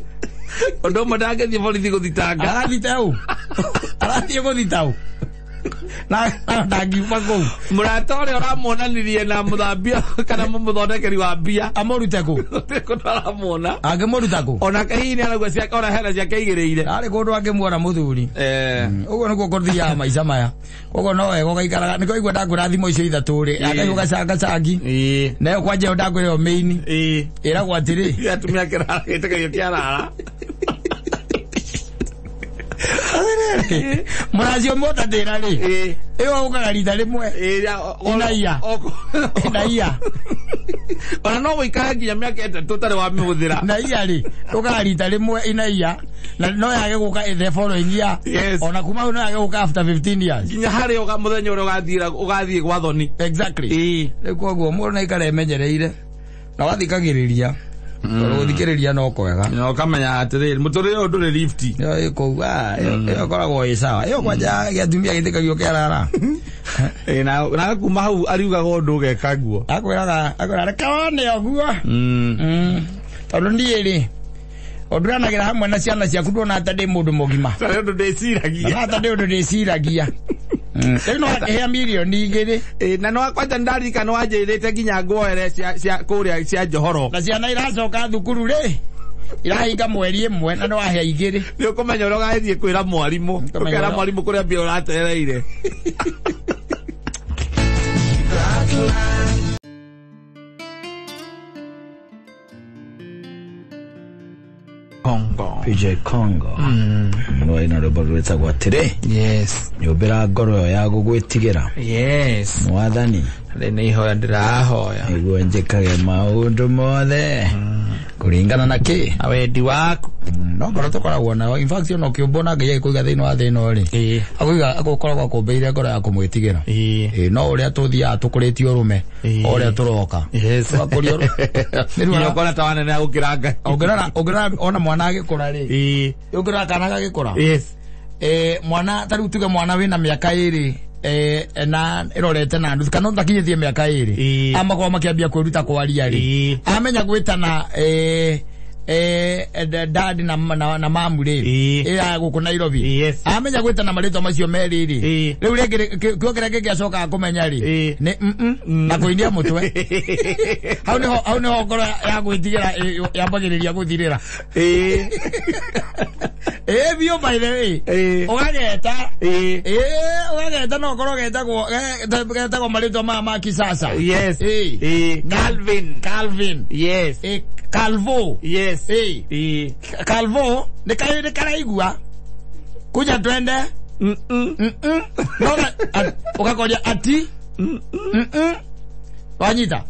Ondo madage thi bolithi guthitanga. Arathitau. Arathie guthitau. Na ndagiuma kũu mũrata ũrĩa ũramuonanirie na mũthambia kana mũthondekeri wa mbia amũrute kũ ndaramuona angĩmũruta kũ ona kahiini arauga ciake ona hena ciake igĩrĩire arĩ kũndũ angĩmuona mũthuri ũguo nĩguo kũthiaga maica maya koguo no wega ũgaikaraga nĩkĩo igua ndakwĩra thimũ icio ithatũ rĩ akaiũ gacangacangi nayo kwanja ndakwĩra yo main ĩragwo atĩrĩ atumia kĩrara gĩtĩkĩrio kĩarara Mũracio mota ndĩra rĩ ĩyo ũkaga rita rĩmwe inaia ona no gũikara nginya mĩaka ĩtatũ ũtarĩ wamĩhũthĩra naia rĩ ũkaga rita rĩmwe inaia na no yage gũka the following year ona kuma hau no yage gũka after 15 years nginya harĩ mũthenya ũrĩa ũgathiĩ gwa thoni exactly rĩu koguo mũndũ naikara emenyereire na wathikagĩrĩria gũthikĩrĩria no kwega no kamenya atĩrĩrĩ mũtũrĩre ũyũ ndũrĩ lift kũuga ĩyo koragwo ĩ sawa ĩyo kwanja gĩatumia gĩtĩkagio kĩarara na kuma hau ariugaga ũndũ ũgeka guo akwĩraga reka wone ũguo tondũ niĩ rĩ ũnduranagĩra hamwe na ciana ciaku ndũona ata ndĩ mũndũ mũgima ata ndĩ ũndũ ndĩciragia rĩu no akĩhea mirioni igĩrĩ na no akwanja ndarika wanjĩrĩte nginya nguoere cia kũrĩa cia Johoro na ciana iracoka thukuru rĩ irahinga mweri ĩmwe na no wahea igĩrĩ nĩ ũkũmenya ũrĩa ũgathiĩ kwĩra mwarimũ ũkera mwarimũ kũrĩa mbia ũratereire Congo PJ Congo no ina rwĩmbo rwĩtagwo atĩrĩ yes nyũmbĩra ngoro ĩyo ya gũgwĩtigĩra yes mwathani nĩ ihoya ndĩrahoya nĩguo njĩkage maũndũ mothe kũringana na kĩ wendi waku no ngoro tũkoragwo nayo in fact no kĩũmbo Ngai agĩkũiga thĩinĩ wa thĩ ĩno rĩ akũiga agũkoragwo akũmbĩire ngoro ya kũmwĩtigĩra no ũrĩa tũthiaga tũkũrĩtie ũrũme ũrĩa tũroka tũgakũria nĩ ũkora ta wanene gũkĩra Ngai ũngĩrora ona mwana agĩkũra rĩ ũngĩrora kana gagĩkũra mwana tarĩu tuge mwana wĩna mĩaka ĩrĩ na irorete na ndu kana ndakinyithie miaka iri amakorwo makiambia kwiruta kwaria ri amenya gwitana dad na mamu ri ira guku Nairobi amenya gwitana maritwa macio meri ri riu kĩongera gĩgĩacoka kumenya ri na kuinia mutwe hau niho ngoro ya gwĩtigĩra yambagĩrĩria gũthirĩra bio by the way ugageta no ngoro getagwo maritwa ma kisasa Calvin yes Calvo yes Calvo ni karaigua kuja twende no ukakoria ati wanyita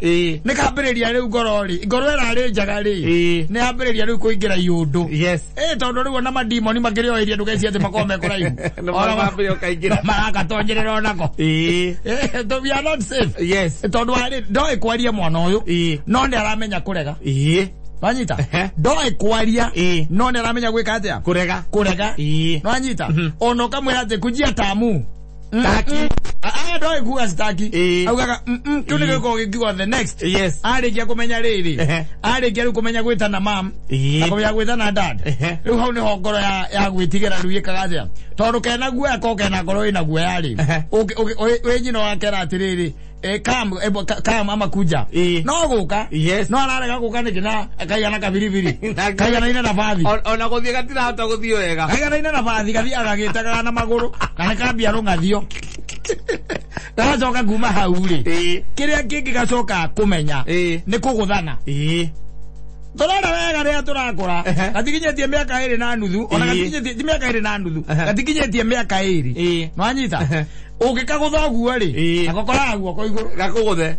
ne kabereria riu gorori gorora ri jagari ne abereria riu kuingira yundu tondu riu na madimoni makirio iria ndugeci ati makome kuraihu ora mabio kaingira maraka tonjerera onako to we are not safe tondu ari ndoi kwaria mwana uyu no ndi aramenya kurega wanyita ndoi kwaria no ndi aramenya gwika atia kurega wanyita ono kamwe ati kujia tamu taki ndoi kuga staki augaga kunige ko gigo the next arikia kumenya riri arikia kumenya gwita na mam akomenya gwita na dad riu hau ni hongoro ya gwitigera riu yikaga atia tondu kena guya ko kena ngoro ina guya yari we nyina wakera atiriri kam ama kuja no guka no ararega guka nikina kaigana kabiribiri kaigana ina na bathi ona guthie gatira hota guthio wega kaigana ina na bathi gathi agagitaga na maguru kana kambia rungathio gacoka kuma hau ri kiria kingi gacoka kumenya ni kuguthana Torora wega ria turakura gatikinyetie miaka 2 na nuthu ona gatikinyetie miaka 2 na nuthu gatikinyetie miaka 2 nwanyita ugikagutha guo ri agokora guoko iguru gakuguthe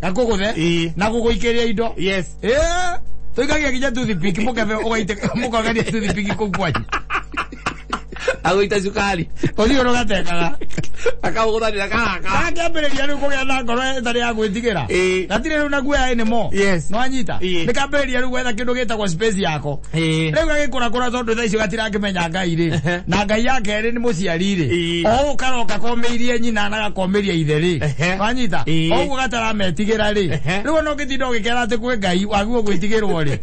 na guguikiria indo tuikagia kinya toothpick mukebe ugaite mukogania toothpick kugwai aguita sukari othio rogatekaga akaguthanira kaka akambĩrĩria rĩu kũgĩa na ngoro ĩtarĩ ya gwĩtigĩra gatirĩ rĩu na guoya anymore nĩwanyita nĩkambĩrĩria rĩu gwetha kĩndũ gĩtagwo space yako rĩu gagĩkũrakũra tondũ thaa icio gatirakĩmenya Ngai rĩ na Ngai yake rĩ nĩ mũciari rĩ o karoka komeirie nyina na gakomeria ithe rĩ wanyita ũguo gatarametigĩra rĩ rĩu no gĩtinda ũgĩkera atĩ kwĩ Ngai wagwo gwĩtigĩrwo rĩ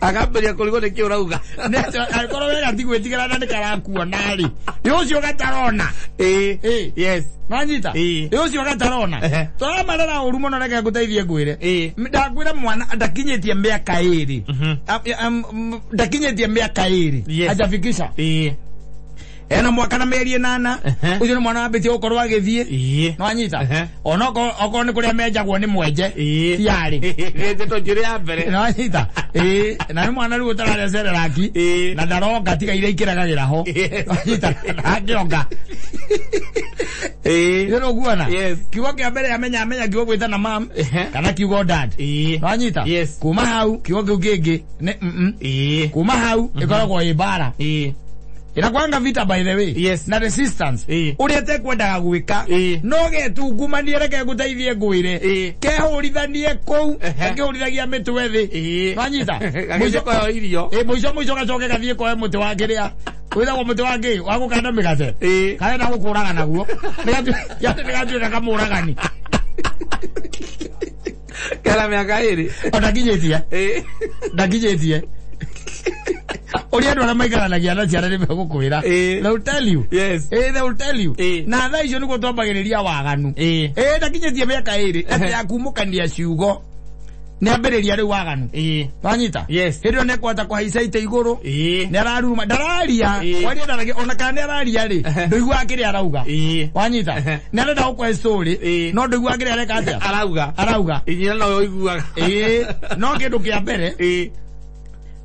akambĩrĩria kũrigwo nĩkĩ ũrauga angĩkorwo wega ti gwĩtigĩra na nĩkarakuona rĩ ũcio gatarona Manyita ucio gatarona to marara uru muno reke guteithie ngwire ndakwira mwana ndakinyetie miaka 2 ndakinyetie miaka 2 ajafikisha ena mwaka na meri 8 ucio ni mwana wambite ukorwo agithie nwanyita onoko ni kuria menjagwo ni mwenje tiari gete to njire ya mbere nwanyita na ni mwana riu utararecereraki na ndaroga tiga ire ikiragagira ho nwanyita akionga yero guana kiugo kia mbere amenya kiugo gwita na mam kana kiugo dad nwanyita kuma hau kiugo kingi kuma hau ikoragwo ibara inakwanga vita by the way na resistance uriete kwendaga gwika no getungumanie reke guteithie ngwire kehurithanie kou kehurithagia mitwe thi wanyita mwico kwa irio mwico gacoke gathie kwa muti wa kiria withago muti wa ngi wa gukanda migate kana na gukuraga naguo nigatuika kamuragani kala miaka 2 ndakinyetie uri andu aria maikaranagia na ciana nĩ megũkwĩra they will tell you they will tell you na thaa icio nĩguo twambagĩrĩria waganu ndakinyetie mĩaka 2 atĩ ya kumũkania ciugo nĩ ambĩrĩria rĩu waganu wanyita hĩndĩ ĩyo nĩkwata kũhaica ite igũrũ nĩ araruma ndararia waria ndaragia ona kana nĩ araria rĩ ndũiguaga kĩrĩa arauga wanyita nĩ arenda gũkũhe story no ndũiguaga kĩrĩa areka atĩa arauga inyina no ũiguaga no kĩndũ kĩa mbere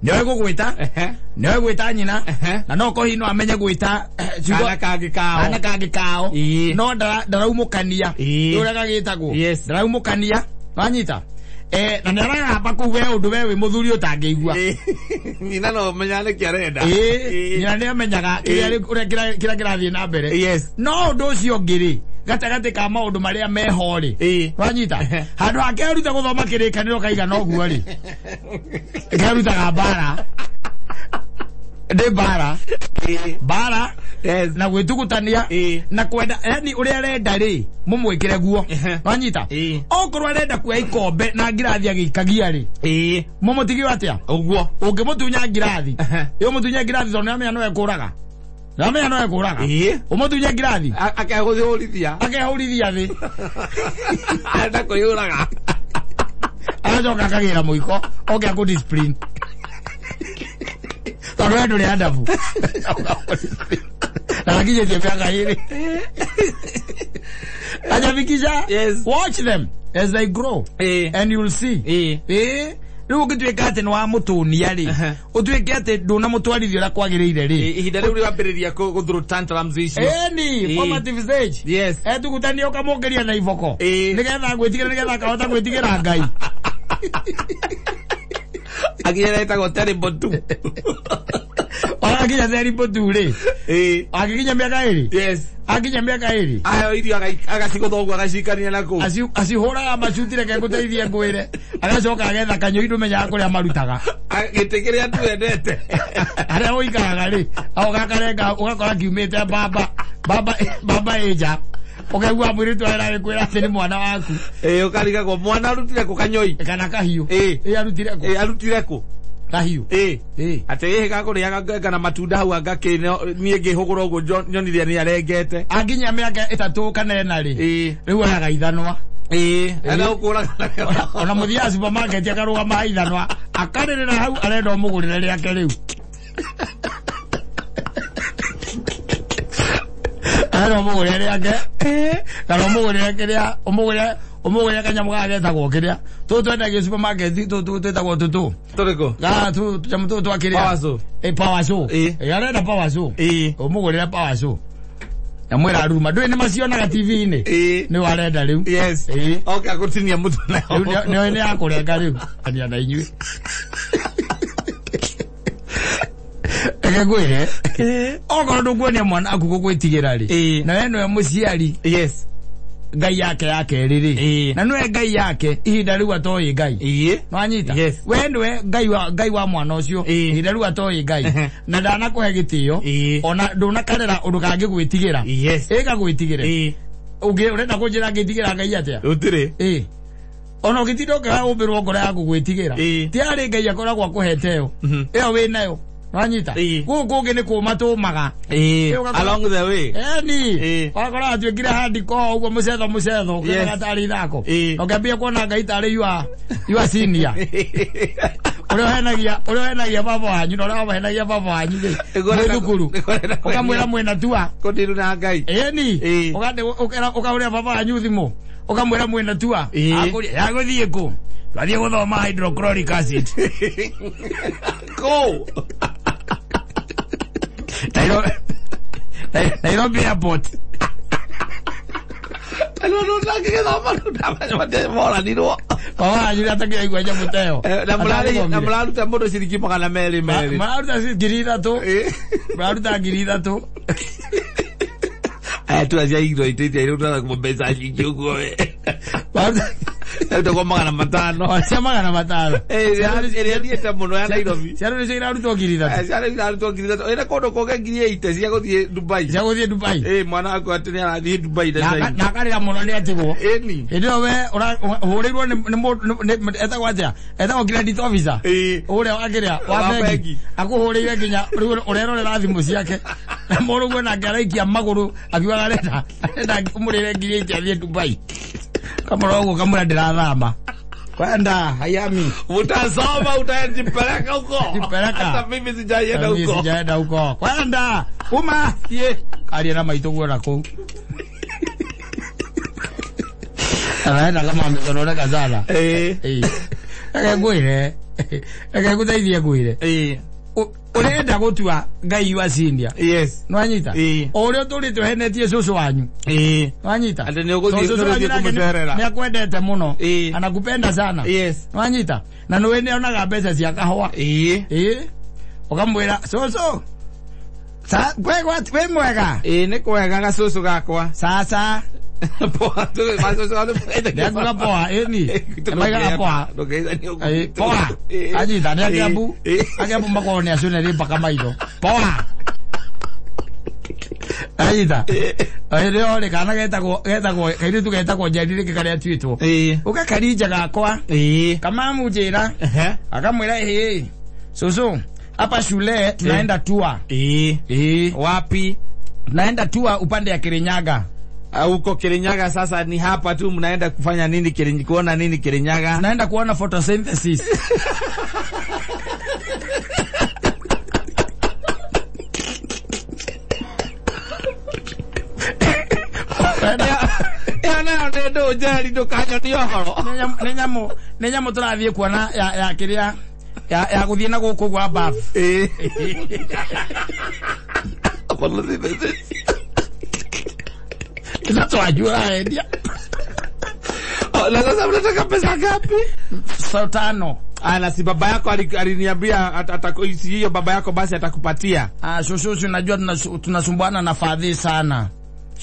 nĩwe gũgwĩta nyina na no kohi no amenye gwĩta kana kangĩ kao no ndaraumũkania ũrĩa gagĩtagwo ndaraumũkania wanyita na nĩ aragamba kũu we ũndũ we wĩ mũthuri ũtangĩigua nyina no menya nĩkĩ arenda nyina nĩ amenyaga kĩrĩa kĩrathiĩ na mbere no ũndũ ũcio ũngĩ rĩ gatagatĩ ka maũndũ marĩa meho rĩ wanyita handũ hakeruta gũthoma kĩrĩkanĩro kaigana ũguo rĩ kerutaga mbara ndĩ mbara na gwĩtugutania na kwenda yani ũrĩa arenda rĩ mũmwĩkĩre guo wanyita okorwo arenda kuoya ikombe na ngirathi agĩikagia rĩ mũmũtigio atĩa ũguo ũngĩmũtunya ngirathi mũtunya ngirathi tondũ nĩamenya no ekũraga Ramenya no ekũraga ũmũtunye ngirathi akehũthĩrithia thĩ arenda kũihũraga agacoka akagĩra mũiko oke akũ discipline tondũ we ndũrĩ adabu na gakinyĩtie mĩaka 2 ajafikisha watch them as they grow and you'll see riu ngitwika ati no amutunia ri utwike ati nduna mutwarithio ra kwagiriire ri ihinda riu riambiriria guthuru tantrums icio ni formative stage yes tugutania ukamongeria na iboko nigetha gwitigira nigetha kahota gwitigira Ngai agiera etagwo terrible tu akinya terrible tu ri akinya miaka iri yes akinya miaka iri ayo irio agacigothogu agacikania nako acihuraga macutire ke guteithia ngwire agacoka agetha kanyo indo menyaga kuria marutaga gitikiria tu endete aria uikaraga ri au gakarenga ugakora kiumite baba eja ukegua mwiri twara kwira ati ni mwana waku ukariga kwa mwana arutire ku kanyoi kana kahiu arutire ku kahiu ate gakuria kana matunda hau agakine nie ngihugura ugo nyoniria ni arengete aginya miaka 3 kana ena ri riu aga ithanwa ana ukura ona muthia supermarket akaruga maithanwa akarerera hau arenda umugurire riake riu ara umugurire riake kana umugurire kiria umugurire kanyamu gagetagwo kiria twendagio supermarket twetagwo turiko jamu twakiria power show arenda power show umugurire power show amwira aruma ndwe ni macionaga TV ini ni warenda riu yes okay akutinia mutu na ni akurenga riu ania na inyui egwire ogoro ndugwonia mwana aku gugwitigira ri na we no muciari yes Ngai yake riri na nwe Ngai yake ihinda riu atoyi Ngai no anyita we ndwe Ngai wa mwana ucio ihinda riu atoyi Ngai na ndana kuhe gitio ona nduna karera undu kangi gwitigira ega gwitigire uge urenda kunjira ngitigira Ngai atia utire ona gitindo ka umbirwo ngora yaku gwitigira ti ari Ngai akoragwo akuheteo iyo we nayo Wanyita gugu ni kumatumaga along the way ni wakora atwikire handi ko ugo mucetho kana tari thako okambia kuona Ngai tari you senior uri henagia baba wanyu no uri henagia baba wanyu ni thukuru ukamwira mwena tua kondiru na Ngai ni ukaurira baba wanyu thimu ukamwira mwena tua yaguthie ku twathie guthoma hydrochloric acid go Nairobi airport mora niro ajira takia igwaja muteo na mlaruta modo shiriki magana meri mlaruta girida to mlaruta girida to aya tu azia igro itetia ilo tata kumbeza shiki ugo Ito kwa magana matano. Sia magana matano. Ere dieta muno ya Nairobi. Sia no sei naruto girida. Sia no naruto girida. Era kono koga girie ite sia gothie Dubai. Sia gothie Dubai. Mwana wako atene athie Dubai da sai. Na kari ya muno ni atigo. Ni. Endo we ora horirwo ni eta gwatia. Eta go credit officer. Ore wagiria wa bengi. Akuhurire ginya urerorera thimu ciake. Moro gwe na ngaraikia maguru akiwaga leta. Enda kumurire girie ite athie Dubai. Kamorogo kamura ndirathama kwenda hayami utasoma utajipeleka huko hata mimi sijaenda huko kwenda uma ye ali na maitogo na ko ana kama amesonora kazala akagwire akakuteithia gwire urenda gutua Ngai wa India yes no anyita ore turite henetie cucu wanyu no anyita ande ni uguthie kumuterera ni akwendete muno anakupenda sana yes no anyita na no wene onaga mbeca cia kahwa ukamwira cucu sa we mwega ni kwega gacucu gakwa sasa poa tu maso sado ya kuga poa ni maiga poa poa aji tani akiambu mbako ni asune ri mpaka maido poa aji ta leo le kana getagwo kairi tu getagwo njadire kikaria twitwo ugakarija gakwa kama mujira akamwira susu hapa shule tunaenda tour wapi naenda tour upande ya Kirinyaga huko Kirinyaga. Sasa ni hapa tu mnaenda kufanya nini kuona nini Kirinyaga? Naenda kuona photosynthesis. ndo jari ndo kanyo ti ohoro nä nyamå tå rathiä kuona ya kä rä a ya gå thiä na gå kå gwa baf kina twajua endia na sasa unataka pesa ngapi? 5. Na si baba yako aliniambia atakoisi hiyo baba yako basi atakupatia. Shosho unajua tunasumbuana na fadhi sana.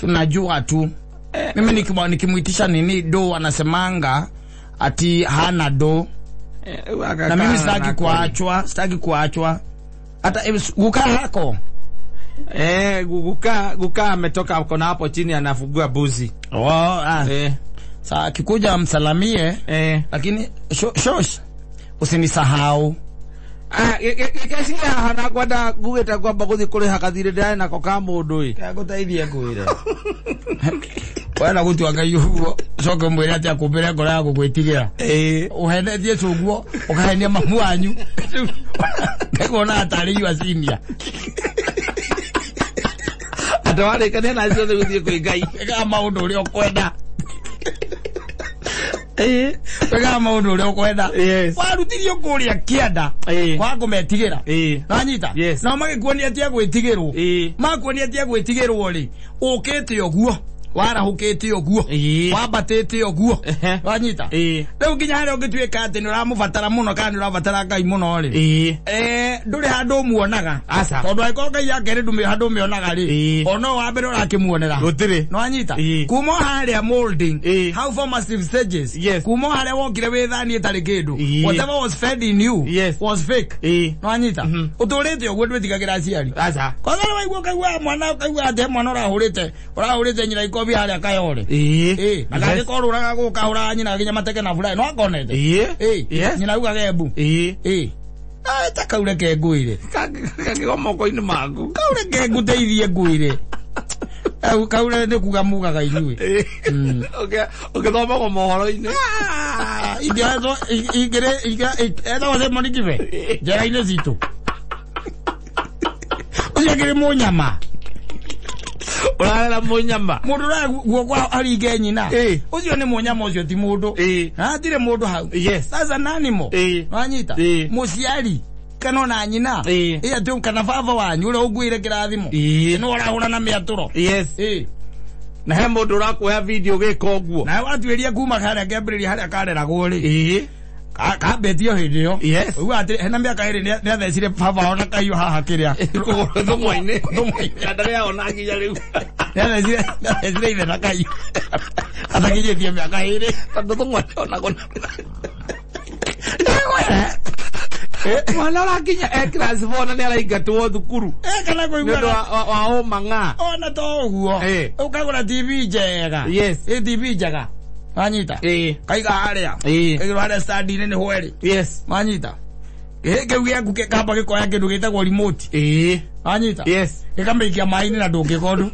Unajua tu. Mimi nikimuitisha nini do anasemanga ati hana do. Na mimi sitaki kuachwa. Hata guka hako. Guka ametoka kona hapo chini anafugua buzi. Sasa kikuja msalamie lakini shosh usinisahau. Kesikia hana kwenda gugeta kwamba guthi kuri hakathire ndae na koka mundu ri gutaithie ngwire wala gutu akayugo coke mwire ati akumbire ngora ya gugwitigira uhenetie cuguo ukahenia mamu wanyu ngegona atari yu asinia atawale kana na ciothe guthie kwi ngai ega maundu uri okwenda wega maundu uri okwenda warutirio kuria kienda kwa kumetigira nanyita na magikuonia ati agwitigirwo makuonia ati agwitigirwo ri ukite oguo warahukite oguo wabatite oguo wanyita riu nginya hari ungituika ati ni uramubatara muno kana ni urabatara ngai muno ri nduri handu muonaga tondu aiko ngai yake ri ndumi handu mionaga ri ono wa mbere urakimuonera gutiri no anyita kuma haria molding how formative stages kuma haria wokire withanie tari kindu whatever was fed in you was fake no anyita uturite oguo ndwitigagira aciari kwa sababu waigua kaigua mwana kaigua ate mwana urahurite nyina iko haria kayore nagaje koruraga gukahura nyina ginya mateke na fulai no akonete nyina uga gebu takaure nguire kagigoma koini magu kaure nguteithie nguire kaure ne kuga mugaga inyui thoma ko mohoro-ini idiazo igere edo wase monikive jera ine zito uyagire munyama urarera munyama mundu ra guogwa aringe nyina ucio ni munyama ucio ti mundu atire mundu hau sasa nani mo wanyita muciari kana na nyina tu kana baba wanyu uri ugwire kirathimo no urahura na miaturo na he mundu urakuoya video gika uguo na watwiria kuma haria ngembiriria haria kareragwo ri kabetio hindi yo ugu ati hena miaka iri ni athecire baba ona kaiyo haha kiria thumwa-ini ndare ona nginya riu ni athecire ithe na kaiyo atakinyitie miaka iri tondu thumwa ona gona mwana urakinya class 4 na ni araingatwo thukuru kana kuigua wa umanga ona to uguo ukagura TV njega TV njega manyita kaiga haria igiro haria study ni hweri manyita geu giaku kamba gikoya kindu gitagwo remote manyita gikameikia maini na ndungikondu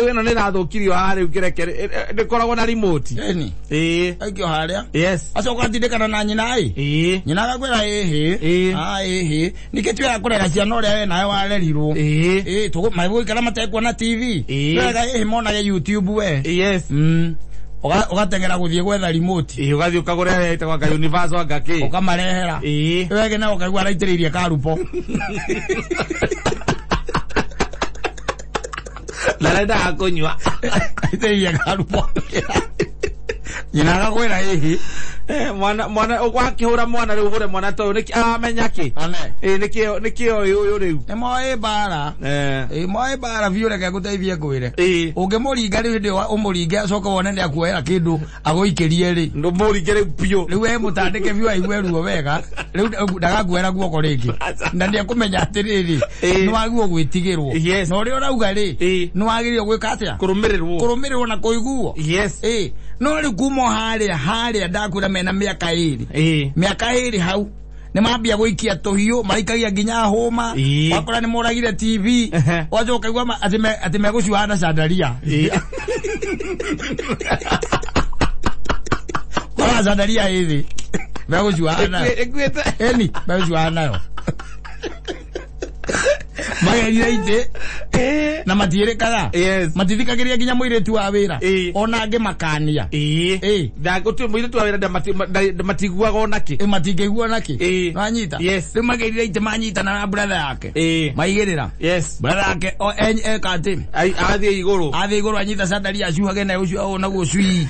eno ni rathukirio haria ukirekere ndikoragwo na remote aikio haria acoka atindikana na nyina nyina agakwira nikitwira kurera ciana uria we nawe warerirwo magwikara matekuona TV wega monage YouTube we ugatengera guthie gwetha remote ugathie ukagura ita kwa universal ngaki ukamarehera wege na ukaigua araitiriria karupo larenda akunywa itiriria karupo nyina agakwira mwana ugwakihura mwana riu hure mwana to niki amenya ki nikio uyu riu moe bara moe bara viure ka guteithie kwire ungimuringa riu ndi umuringe acoka wone ndi akuoya kindu agoikirie ri ndo muringe riu pio riu we mutandike viu aigwe ruo wega riu ndagakuera guoko ringi na ndi akumenya atiriri ni waguo gwitigirwo no ri urauga ri ni wagirio gwika atia kurumirirwo na kuiguo no ri kumo haria ndakwira mena miaka iri hau ni mambia guikia tuhiu maikagia nginya homa wakora ni moragire TV wajoka igwa ati meguciwana sandaria kwa sandaria hizi meguciwana eni meguciwana yo magerire ite na matiere kaga matithikagiria nginya muiretu wa wira ona ange makania da gutu muiretu wa wira matiguaga onaki matingiguo naki wanyita riu magerire ite manyita na brother yake maigirira brother yake kati athie iguru anyita sandari acuhage na ucio ona guo cui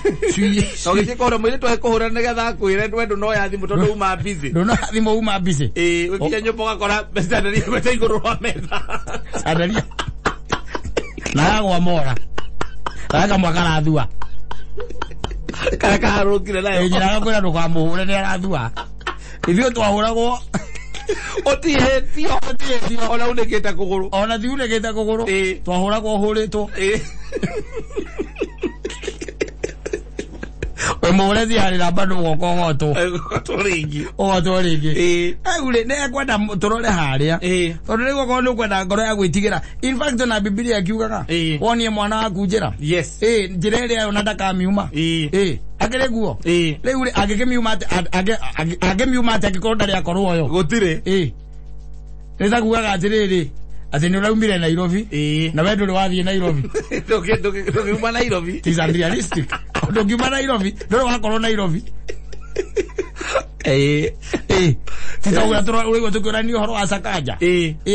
ogikora muiretu akuhura nigetha akwire wendo no ya thimu tondu uma busy ukinya nyumba gakora sandari mete iguru wa metha sandari na gwa mora taka mwakara thua kaka rukire nayo nyina kwira ndukamuhure ni arathua ithio twahuragwo otihetio ona uneketa kuguru twahuragwo huritwo Mwezi harira bado goko goto ringi agure ne kwenda turore haria tondu ni goko ni kwenda ngoro ya gwitigira in fact na Biblia akiugaga wonie mwana waku njira njira iria ona ndakamiuma agere guo riu agikimiuma ati agikorwo ndari akorwo yo gutire nita kugaga atiriri ati ni uraumire Nairobi na wewe nduri wathie Nairobi ndokiuma Nairobi is unrealistic ndokiuma Nairobi nduri wakorwo Nairobi titauga turigo tukirani uhoro wa Sakaja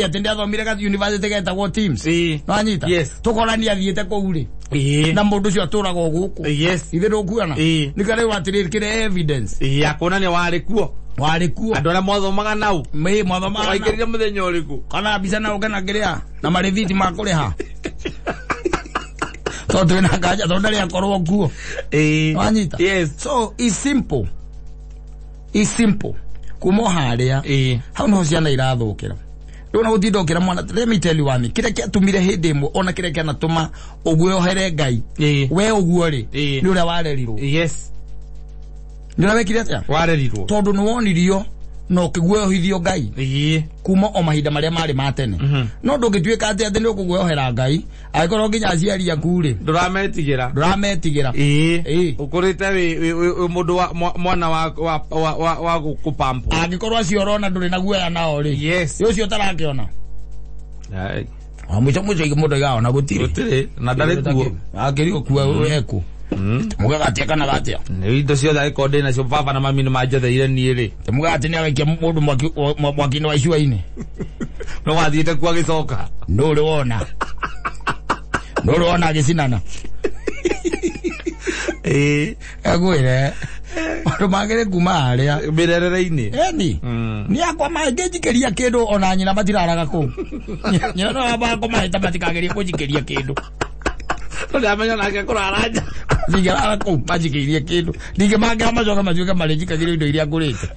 ati ndi athomire ga university getagwo Teams no anyita tukorani athiete kuuri na mundu cio aturaga guku ithe ndukuona ni kare watiriri kire evidence ya kuonania wari kuo andu aria mothomaga nau mothomaga waikirire muthenya uriku kana bica na ugena ngiria na marithiti ma kuriha tondu ina kanja tondu ndari akorwo kuo wanyita so it's simple kumo haria hau no ciana irathukira riu na gutindokira mwana let me tell you one kire kiatumire hindi imwe ona kire kianatuma uguo ohere Ngai we uguo ri ni uria warerirwo nira wekire atia warerirwo tondu ni wonirio no kiguohithio Ngai kuma o mahinda maria mari matene no ndungituika ati ni ukuguohera Ngai agikorwo nginya aciari akure ndurametigera ukurite wi mundu mwana wa gukupampo agikorwo aciorona nduri na guoya nao ri ucio tarakiona mwico mundu igaona gutire na ndari kuo akirio kuwa weku mugaga atia kana gatia ni indo cio thai konde na cio baba na mami ni manjetheire nie ri mugaga atia ni awekia mundu mwaki-ini wa icua-ini no wathiite kwa gicoka nduri wona agicinana agwire andu magire kuma haria mirerere-ini ni akwa mangijikiria kindu ona nyina matiraraga ku nyina no abako mahita matikageria kujikiria kindu ndamenya nake kuraraja ndigara ku majikirie kindu ndige manga macoka majuka marijikagiria indo iria ngurite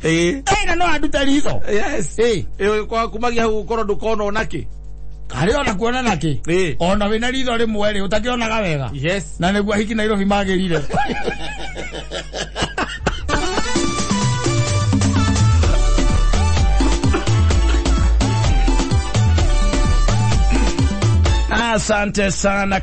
na no anduta rizo kwa kumagia hu ukoro ndukona onaki kari ona kuona naki ona wina ritho rimwe ri utakionaga wega na niguo hiki Nairobi magirire asante sana.